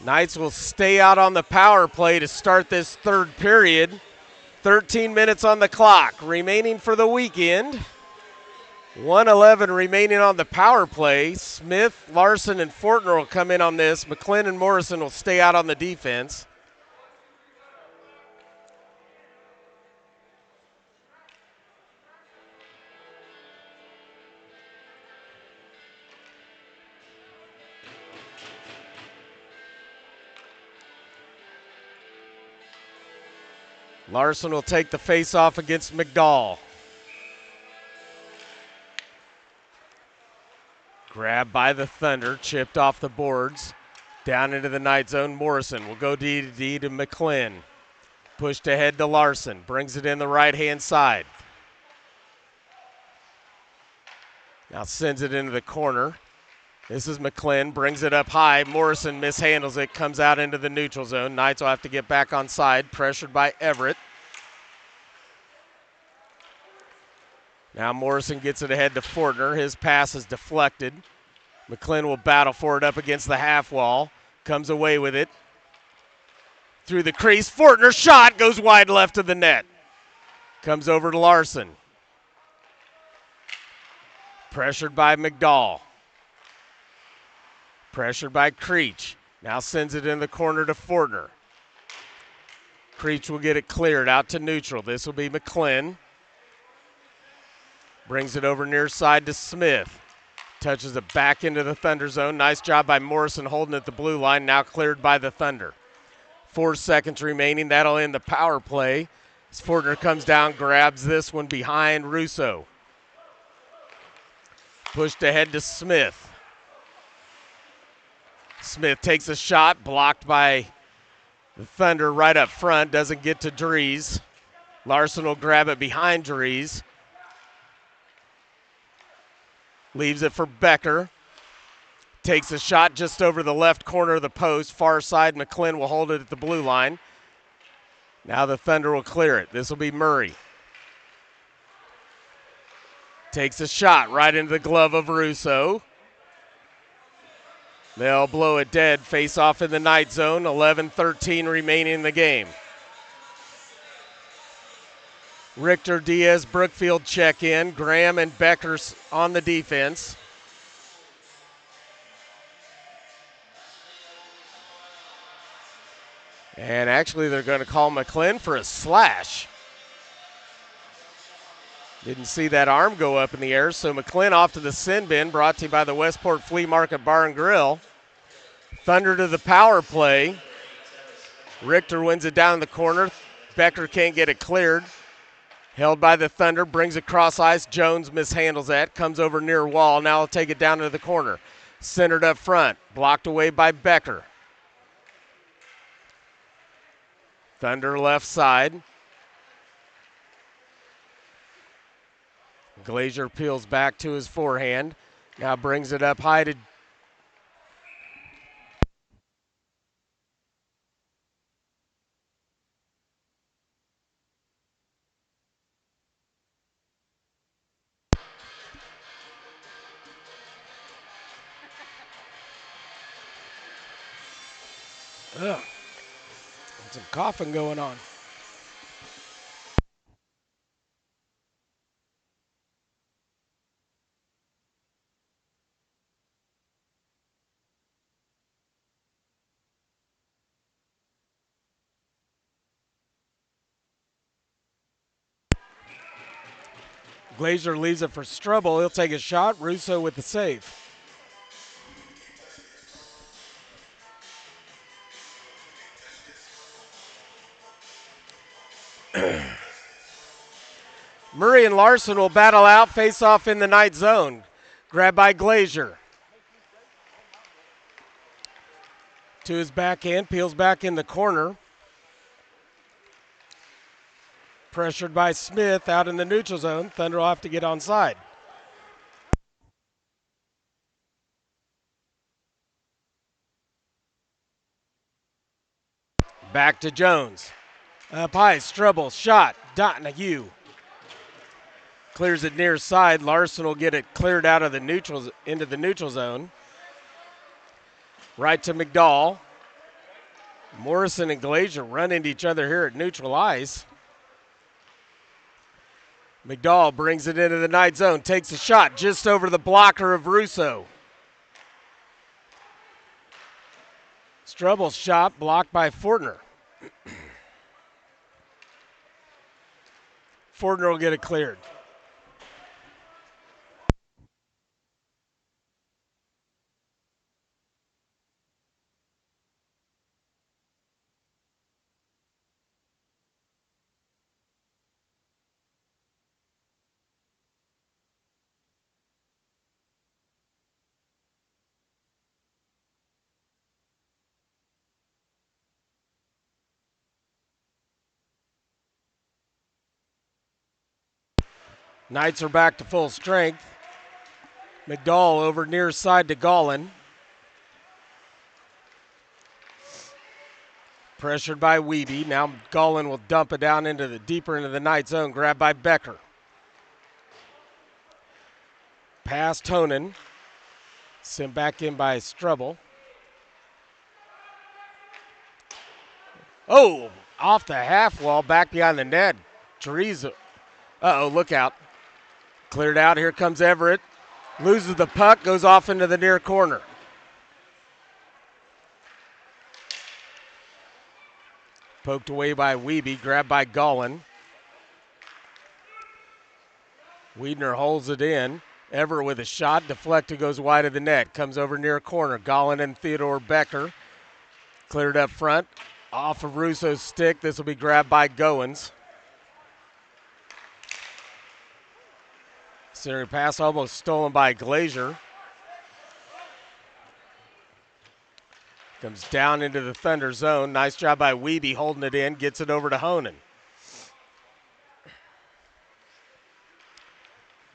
Knights will stay out on the power play to start this 3rd period. 13 minutes on the clock remaining for the weekend. 1:11 remaining on the power play. Smith, Larson, and Fortner will come in on this. McClin and Morrison will stay out on the defense. Larson will take the face-off against McDowell. Grabbed by the Thunder, chipped off the boards. Down into the Knight zone, Morrison will go D to McClin. Pushed ahead to Larson, brings it in the right-hand side. Now sends it into the corner. This is McClin, brings it up high. Morrison mishandles it, comes out into the neutral zone. Knights will have to get back on side, pressured by Everett. Now Morrison gets it ahead to Fortner. His pass is deflected. McClin will battle for it up against the half wall. Comes away with it. Through the crease. Fortner shot goes wide left of the net. Comes over to Larson. Pressured by McDowell. Pressured by Creech. Now sends it in the corner to Fortner. Creech will get it cleared out to neutral. This will be McClin. Brings it over near side to Smith. Touches it back into the Thunder zone. Nice job by Morrison holding at the blue line. Now cleared by the Thunder. 4 seconds remaining. That'll end the power play. As Fortner comes down, grabs this one behind Russo. Pushed ahead to Smith. Smith takes a shot, blocked by the Thunder right up front. Doesn't get to Dries. Larson will grab it behind Dries. Leaves it for Becker. Takes a shot just over the left corner of the post. Far side, McClin will hold it at the blue line. Now the Thunder will clear it. This will be Murray. Takes a shot right into the glove of Russo. They'll blow it dead. Face off in the Knight zone. 11-13 remaining in the game. Richter, Diaz, Brookfield check in. Graham and Becker's on the defense. And actually they're going to call McClin for a slash. Didn't see that arm go up in the air, so McClin off to the sin bin, brought to you by the Westport Flea Market Bar and Grill. Thunder to the power play. Richter wins it down in the corner. Becker can't get it cleared. Held by the Thunder, brings it cross ice. Jones mishandles that, comes over near wall. Now he'll take it down to the corner. Centered up front, blocked away by Becker. Thunder left side. Glazier peels back to his forehand. Now brings it up high to Ugh. Some coughing going on. Glazier leaves it for Strubble. He'll take a shot. Russo with the save. Murray and Larson will battle out, face off in the Knight zone. Grabbed by Glazier. To his backhand, peels back in the corner. Pressured by Smith out in the neutral zone. Thunder will have to get onside. Back to Jones. Up high, Strubble, shot, Donahue. Clears it near side. Larson will get it cleared out of the neutral, into the neutral zone. Right to McDowell. Morrison and Glazier run into each other here at neutral ice. McDowell brings it into the Knight zone, takes a shot just over the blocker of Russo. Strubble's shot blocked by Fortner. Fortner will get it cleared. Knights are back to full strength. McDowell over near side to Gollin. Pressured by Wiebe. Now Gollin will dump it down into the deeper into the Knight zone. Grabbed by Becker. Pass Tonin. Sent back in by Strubble. Oh, off the half wall, back behind the net. Teresa. Uh-oh, look out. Cleared out. Here comes Everett. Loses the puck, goes off into the near corner. Poked away by Wiebe, grabbed by Gollin. Wiedner holds it in. Everett with a shot, deflected, goes wide of the net. Comes over near corner. Gollin and Theodore Becker. Cleared up front. Off of Russo's stick. This will be grabbed by Goins. Center pass almost stolen by Glazier. Comes down into the Thunder zone. Nice job by Wiebe holding it in. Gets it over to Honan.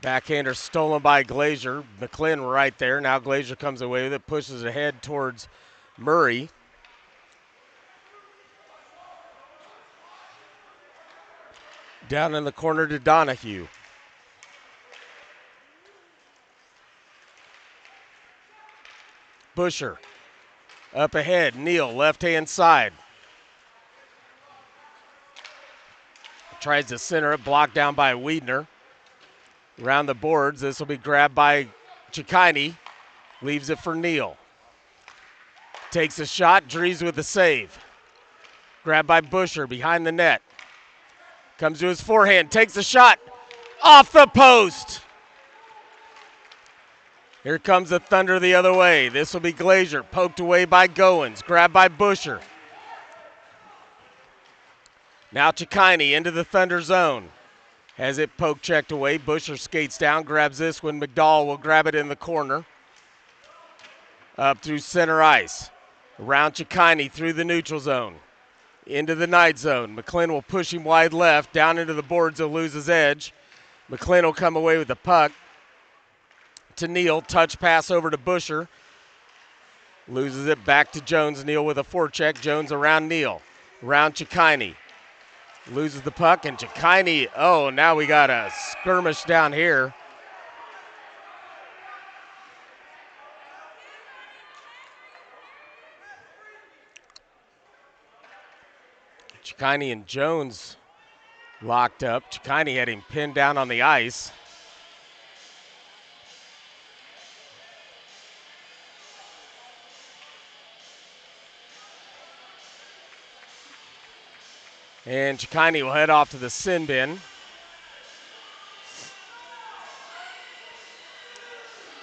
Backhander stolen by Glazier. McClin right there. Now Glazier comes away with it. Pushes ahead towards Murray. Down in the corner to Donahue. Busher. Up ahead, Neal, left-hand side. Tries to center it, blocked down by Wiedner. Around the boards, this will be grabbed by Cicchini. Leaves it for Neal. Takes a shot, Dries with the save. Grabbed by Busher, behind the net. Comes to his forehand, takes a shot. Off the post! Here comes the Thunder the other way. This will be Glazier, poked away by Goins, grabbed by Busher. Now Cicchini into the Thunder zone. Has it poke checked away. Busher skates down, grabs this one. McDowell will grab it in the corner. Up through center ice. Around Cicchini through the neutral zone. Into the Knight zone. McClin will push him wide left. Down into the boards, he'll lose his edge. McClin will come away with the puck. To Neal, touch pass over to Busher. Loses it back to Jones. Neal with a forecheck. Jones around Neal. Around Cicchini. Loses the puck, and Cicchini, oh, now we got a skirmish down here. Cicchini and Jones locked up. Cicchini had him pinned down on the ice. And Cicchini will head off to the sin bin.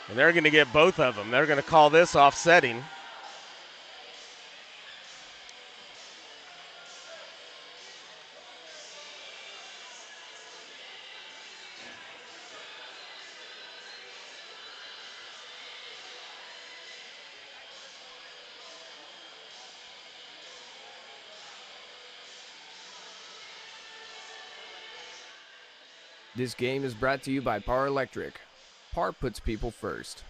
And they're going to get both of them. They're going to call this offsetting. This game is brought to you by Power Electric. Power puts people first.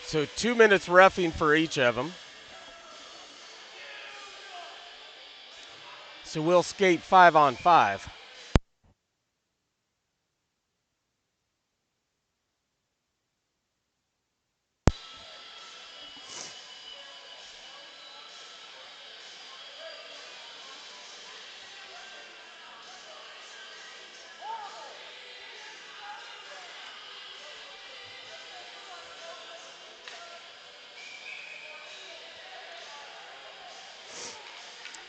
So 2 minutes roughing for each of them. So we'll skate 5-on-5.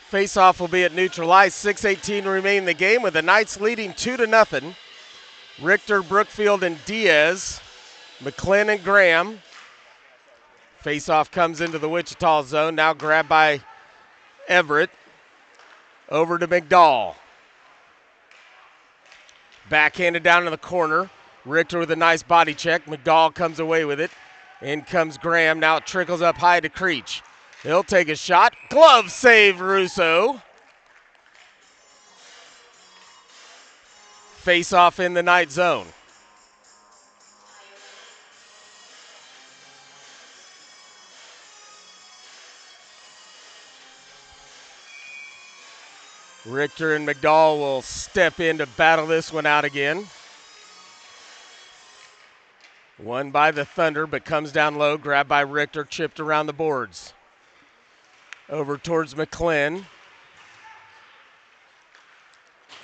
Face-off will be at neutral ice. 6:18 remain in the game with the Knights leading 2-0. Richter, Brookfield, and Diaz. McClin and Graham. Face-off comes into the Wichita zone. Now grabbed by Everett. Over to McDowell. Backhanded down in the corner. Richter with a nice body check. McDowell comes away with it. In comes Graham. Now it trickles up high to Creech. He'll take a shot. Glove save, Russo. Face off in the Knight zone. Richter and McDowell will step in to battle this one out again. Won by the Thunder, but comes down low. Grabbed by Richter, chipped around the boards. Over towards McClin.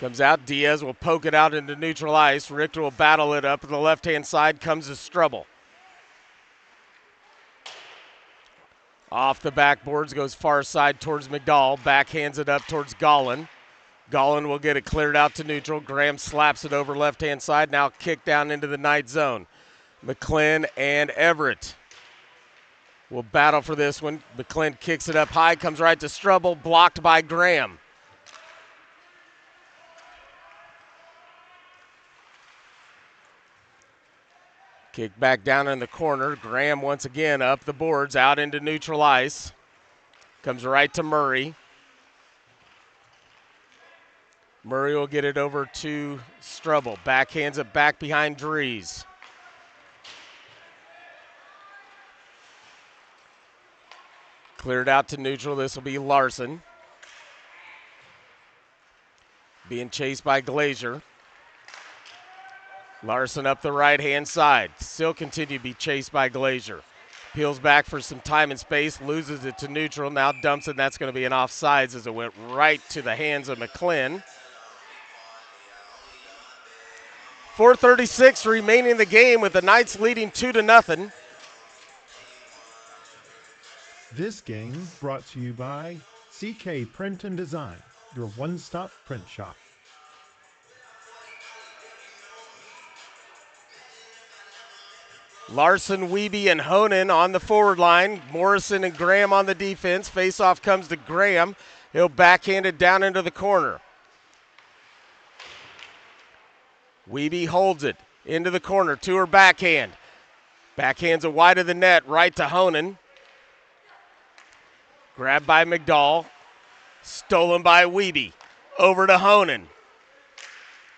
Comes out. Diaz will poke it out into neutral ice. Richter will battle it up. To the left-hand side comes to Strubble. Off the backboards, goes far side towards McDowell. Backhands it up towards Gollin. Gollin will get it cleared out to neutral. Graham slaps it over left-hand side. Now kick down into the Knight zone. McClin and Everett will battle for this one. McClin kicks it up high, comes right to Strubble, blocked by Graham. Kick back down in the corner. Graham once again up the boards, out into neutral ice. Comes right to Murray. Murray will get it over to Strubble. Backhands it back behind Dries. Cleared out to neutral. This will be Larson. Being chased by Glazier. Larson up the right-hand side. Still continue to be chased by Glazier. Peels back for some time and space. Loses it to neutral. Now dumps it. That's going to be an offsides as it went right to the hands of McClin. 4:36 remaining in the game with the Knights leading 2-0. This game brought to you by CK Print and Design, your one-stop print shop. Larson, Wiebe, and Honan on the forward line. Morrison and Graham on the defense. Face-off comes to Graham. He'll backhand it down into the corner. Wiebe holds it into the corner to her backhand. Backhands it wide of the net, right to Honan. Grabbed by McDowell. Stolen by Wiebe. Over to Honan.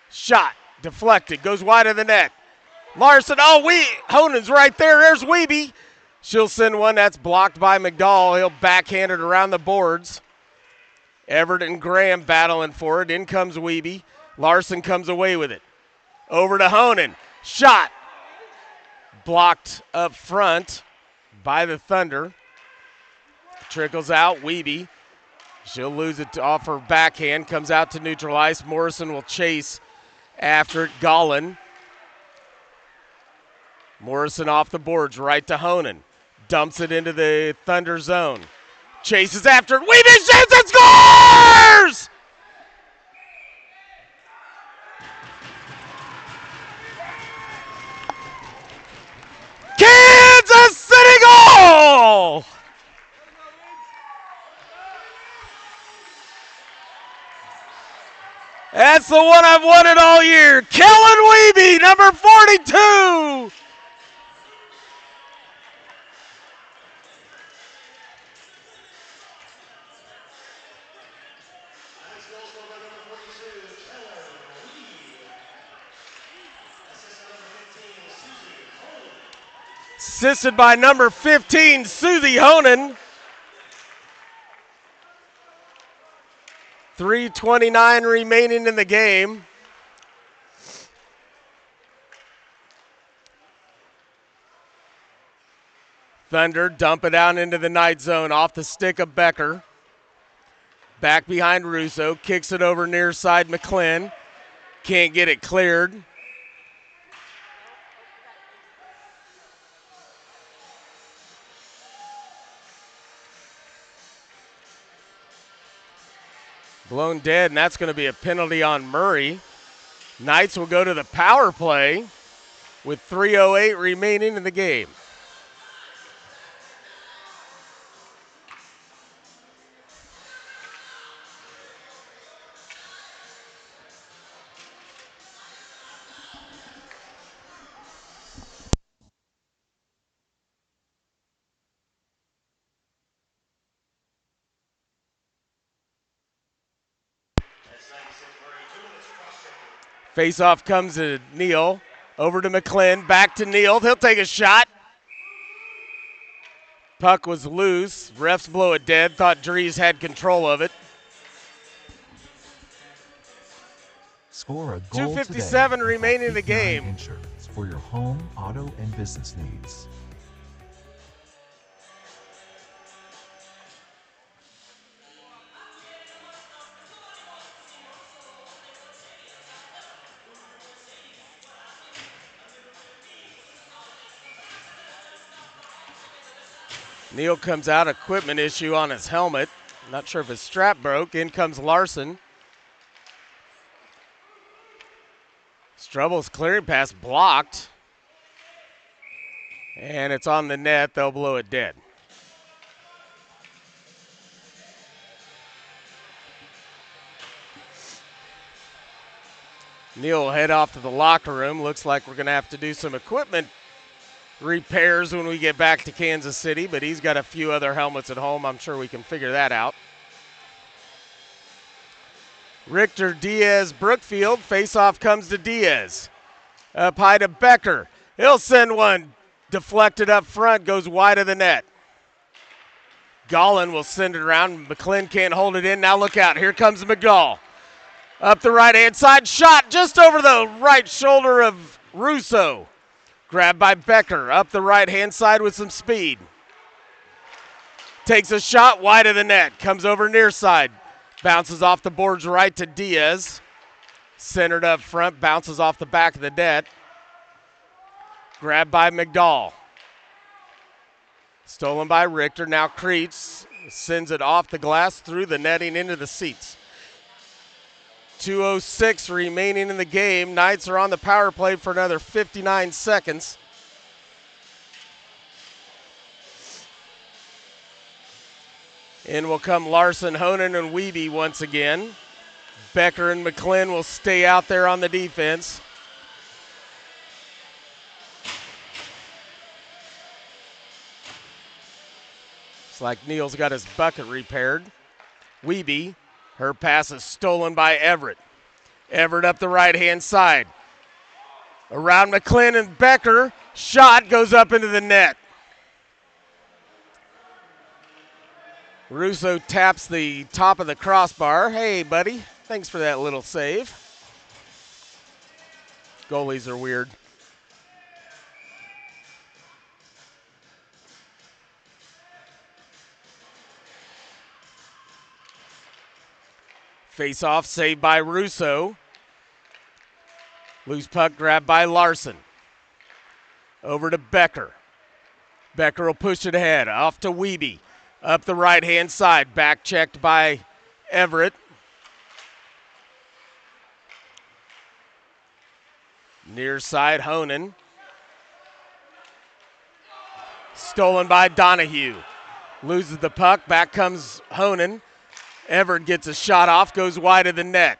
Shot. Deflected. Goes wide of the net. Larson. Honan's right there. There's Wiebe. She'll send one. That's blocked by McDowell. He'll backhand it around the boards. Everett and Graham battling for it. In comes Wiebe. Larson comes away with it. Over to Honan. Shot. Blocked up front by the Thunder. Trickles out. Wiebe. She'll lose it off her backhand. Comes out to neutral ice. Morrison will chase after it. Gollin. Morrison off the boards. Right to Honan. Dumps it into the Thunder zone. Chases after it. Wiebe shoots and scores! Kansas City goal! That's the one I've wanted all year. Kellen Wiebe, number 42. Assisted by number 15, Susie Honan. 3:29 remaining in the game. Thunder dump it down into the Knight zone off the stick of Becker. Back behind Russo, kicks it over near side McClin. Can't get it cleared. Blown dead, and that's going to be a penalty on Murray. Knights will go to the power play with 3:08 remaining in the game. Face-off comes to Neal. Over to McClin. Back to Neal. He'll take a shot. Puck was loose. Refs blow it dead. Thought Dries had control of it. Score a goal 2:57 today remaining in the with Peak 9 game. Insurance for your home, auto, and business needs. Neal comes out, equipment issue on his helmet. Not sure if his strap broke. In comes Larson. Strubble's clearing pass blocked. And it's on the net. They'll blow it dead. Neal will head off to the locker room. Looks like we're going to have to do some equipment repairs when we get back to Kansas City, but he's got a few other helmets at home. I'm sure we can figure that out. Richter, Diaz, Brookfield. Faceoff comes to Diaz. Up high to Becker. He'll send one. Deflected up front, goes wide of the net. Gollin will send it around. McClin can't hold it in. Now look out. Here comes McDowell. Up the right-hand side. Shot just over the right shoulder of Russo. Grabbed by Becker. Up the right-hand side with some speed. Takes a shot wide of the net. Comes over near side. Bounces off the boards right to Diaz. Centered up front. Bounces off the back of the net. Grabbed by McDowell. Stolen by Richter. Now Creech sends it off the glass through the netting into the seats. 2:06 remaining in the game. Knights are on the power play for another 59 seconds. In will come Larson, Honan, and Wiebe once again. Becker and McClin will stay out there on the defense. It's like Neal's got his bucket repaired. Wiebe, her pass is stolen by Everett. Everett up the right-hand side. Around McClin and Becker. Shot goes up into the net. Russo taps the top of the crossbar. Hey, buddy, thanks for that little save. Goalies are weird. Face-off saved by Russo. Loose puck grabbed by Larson. Over to Becker. Becker will push it ahead. Off to Wiebe. Up the right-hand side. Back checked by Everett. Near side, Honan. Stolen by Donahue. Loses the puck. Back comes Honan. Everett gets a shot off, goes wide of the net.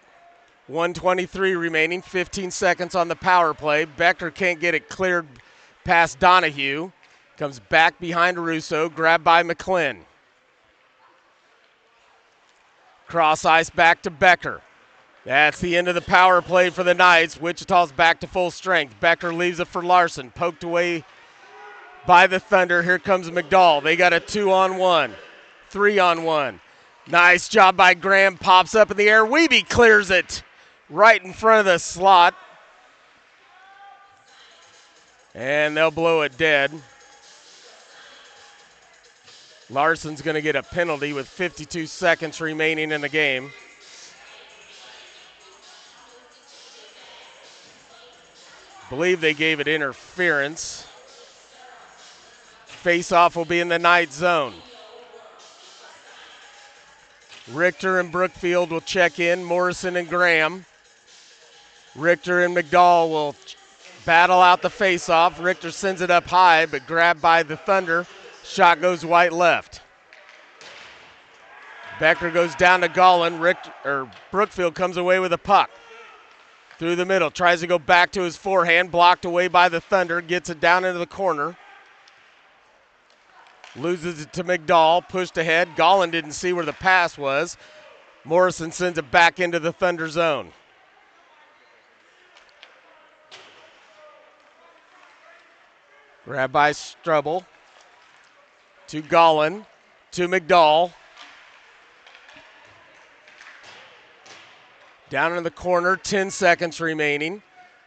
1:23 remaining, 15 seconds on the power play. Becker can't get it cleared past Donahue. Comes back behind Russo, grabbed by McClin. Cross ice back to Becker. That's the end of the power play for the Knights. Wichita's back to full strength. Becker leaves it for Larson, poked away by the Thunder. Here comes McDowell. They got a 2-on-1, 3-on-1. Nice job by Graham. Pops up in the air. Wiebe clears it right in front of the slot. And they'll blow it dead. Larson's going to get a penalty with 52 seconds remaining in the game. Believe they gave it interference. Face-off will be in the Knight zone. Richter and Brookfield will check in. Morrison and Graham. Richter and McDowell will battle out the face-off. Richter sends it up high, but grabbed by the Thunder. Shot goes white left. Becker goes down to Gollin. Brookfield comes away with a puck. Through the middle. Tries to go back to his forehand. Blocked away by the Thunder. Gets it down into the corner. Loses it to McDowell, pushed ahead. Gollin didn't see where the pass was. Morrison sends it back into the Thunder zone. Grabbed by Strubble. To Gollin. To McDowell. Down in the corner, 10 seconds remaining.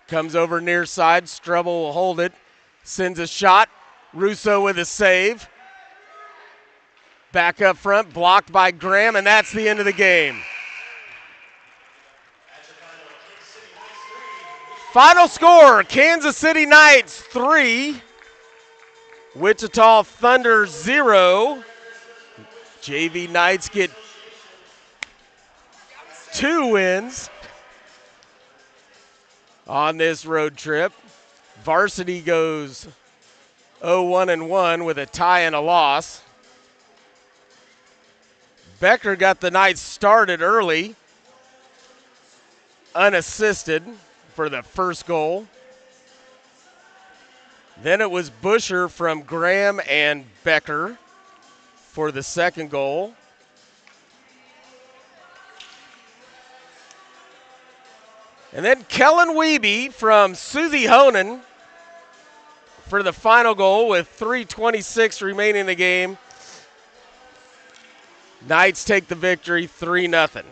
Comes over near side. Strubble will hold it. Sends a shot. Russo with a save. Back up front, blocked by Graham, and that's the end of the game. Final score, Kansas City Knights 3, Wichita Thunder 0. JV Knights get 2 wins on this road trip. Varsity goes 0-1-1 with a tie and a loss. Becker got the Knights started early, unassisted for the first goal. Then it was Busher from Graham and Becker for the second goal. And then Kellen Wiebe from Susie Honan for the final goal with 3:26 remaining in the game. Knights take the victory 3-0.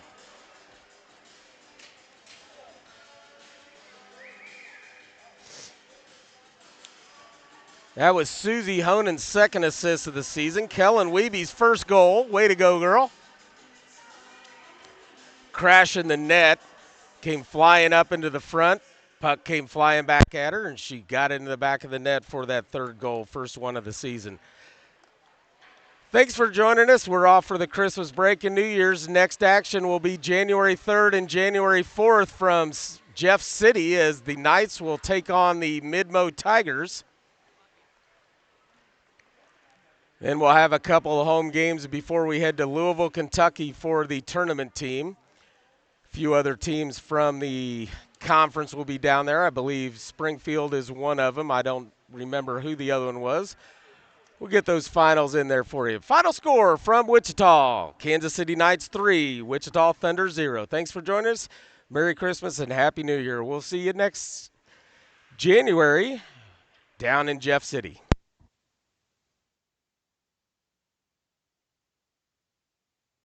That was Susie Honan's second assist of the season. Kellen Wiebe's first goal. Way to go, girl. Crash in the net. Came flying up into the front. Puck came flying back at her, and she got into the back of the net for that third goal, first one of the season. Thanks for joining us. We're off for the Christmas break and New Year's. Next action will be January 3rd and January 4th from Jeff City as the Knights will take on the Midmo Tigers. Then we'll have a couple of home games before we head to Louisville, Kentucky for the tournament team. A few other teams from the conference will be down there. I believe Springfield is one of them. I don't remember who the other one was. We'll get those finals in there for you. Final score from Wichita. Kansas City Knights 3, Wichita Thunder 0. Thanks for joining us. Merry Christmas and Happy New Year. We'll see you next January down in Jeff City.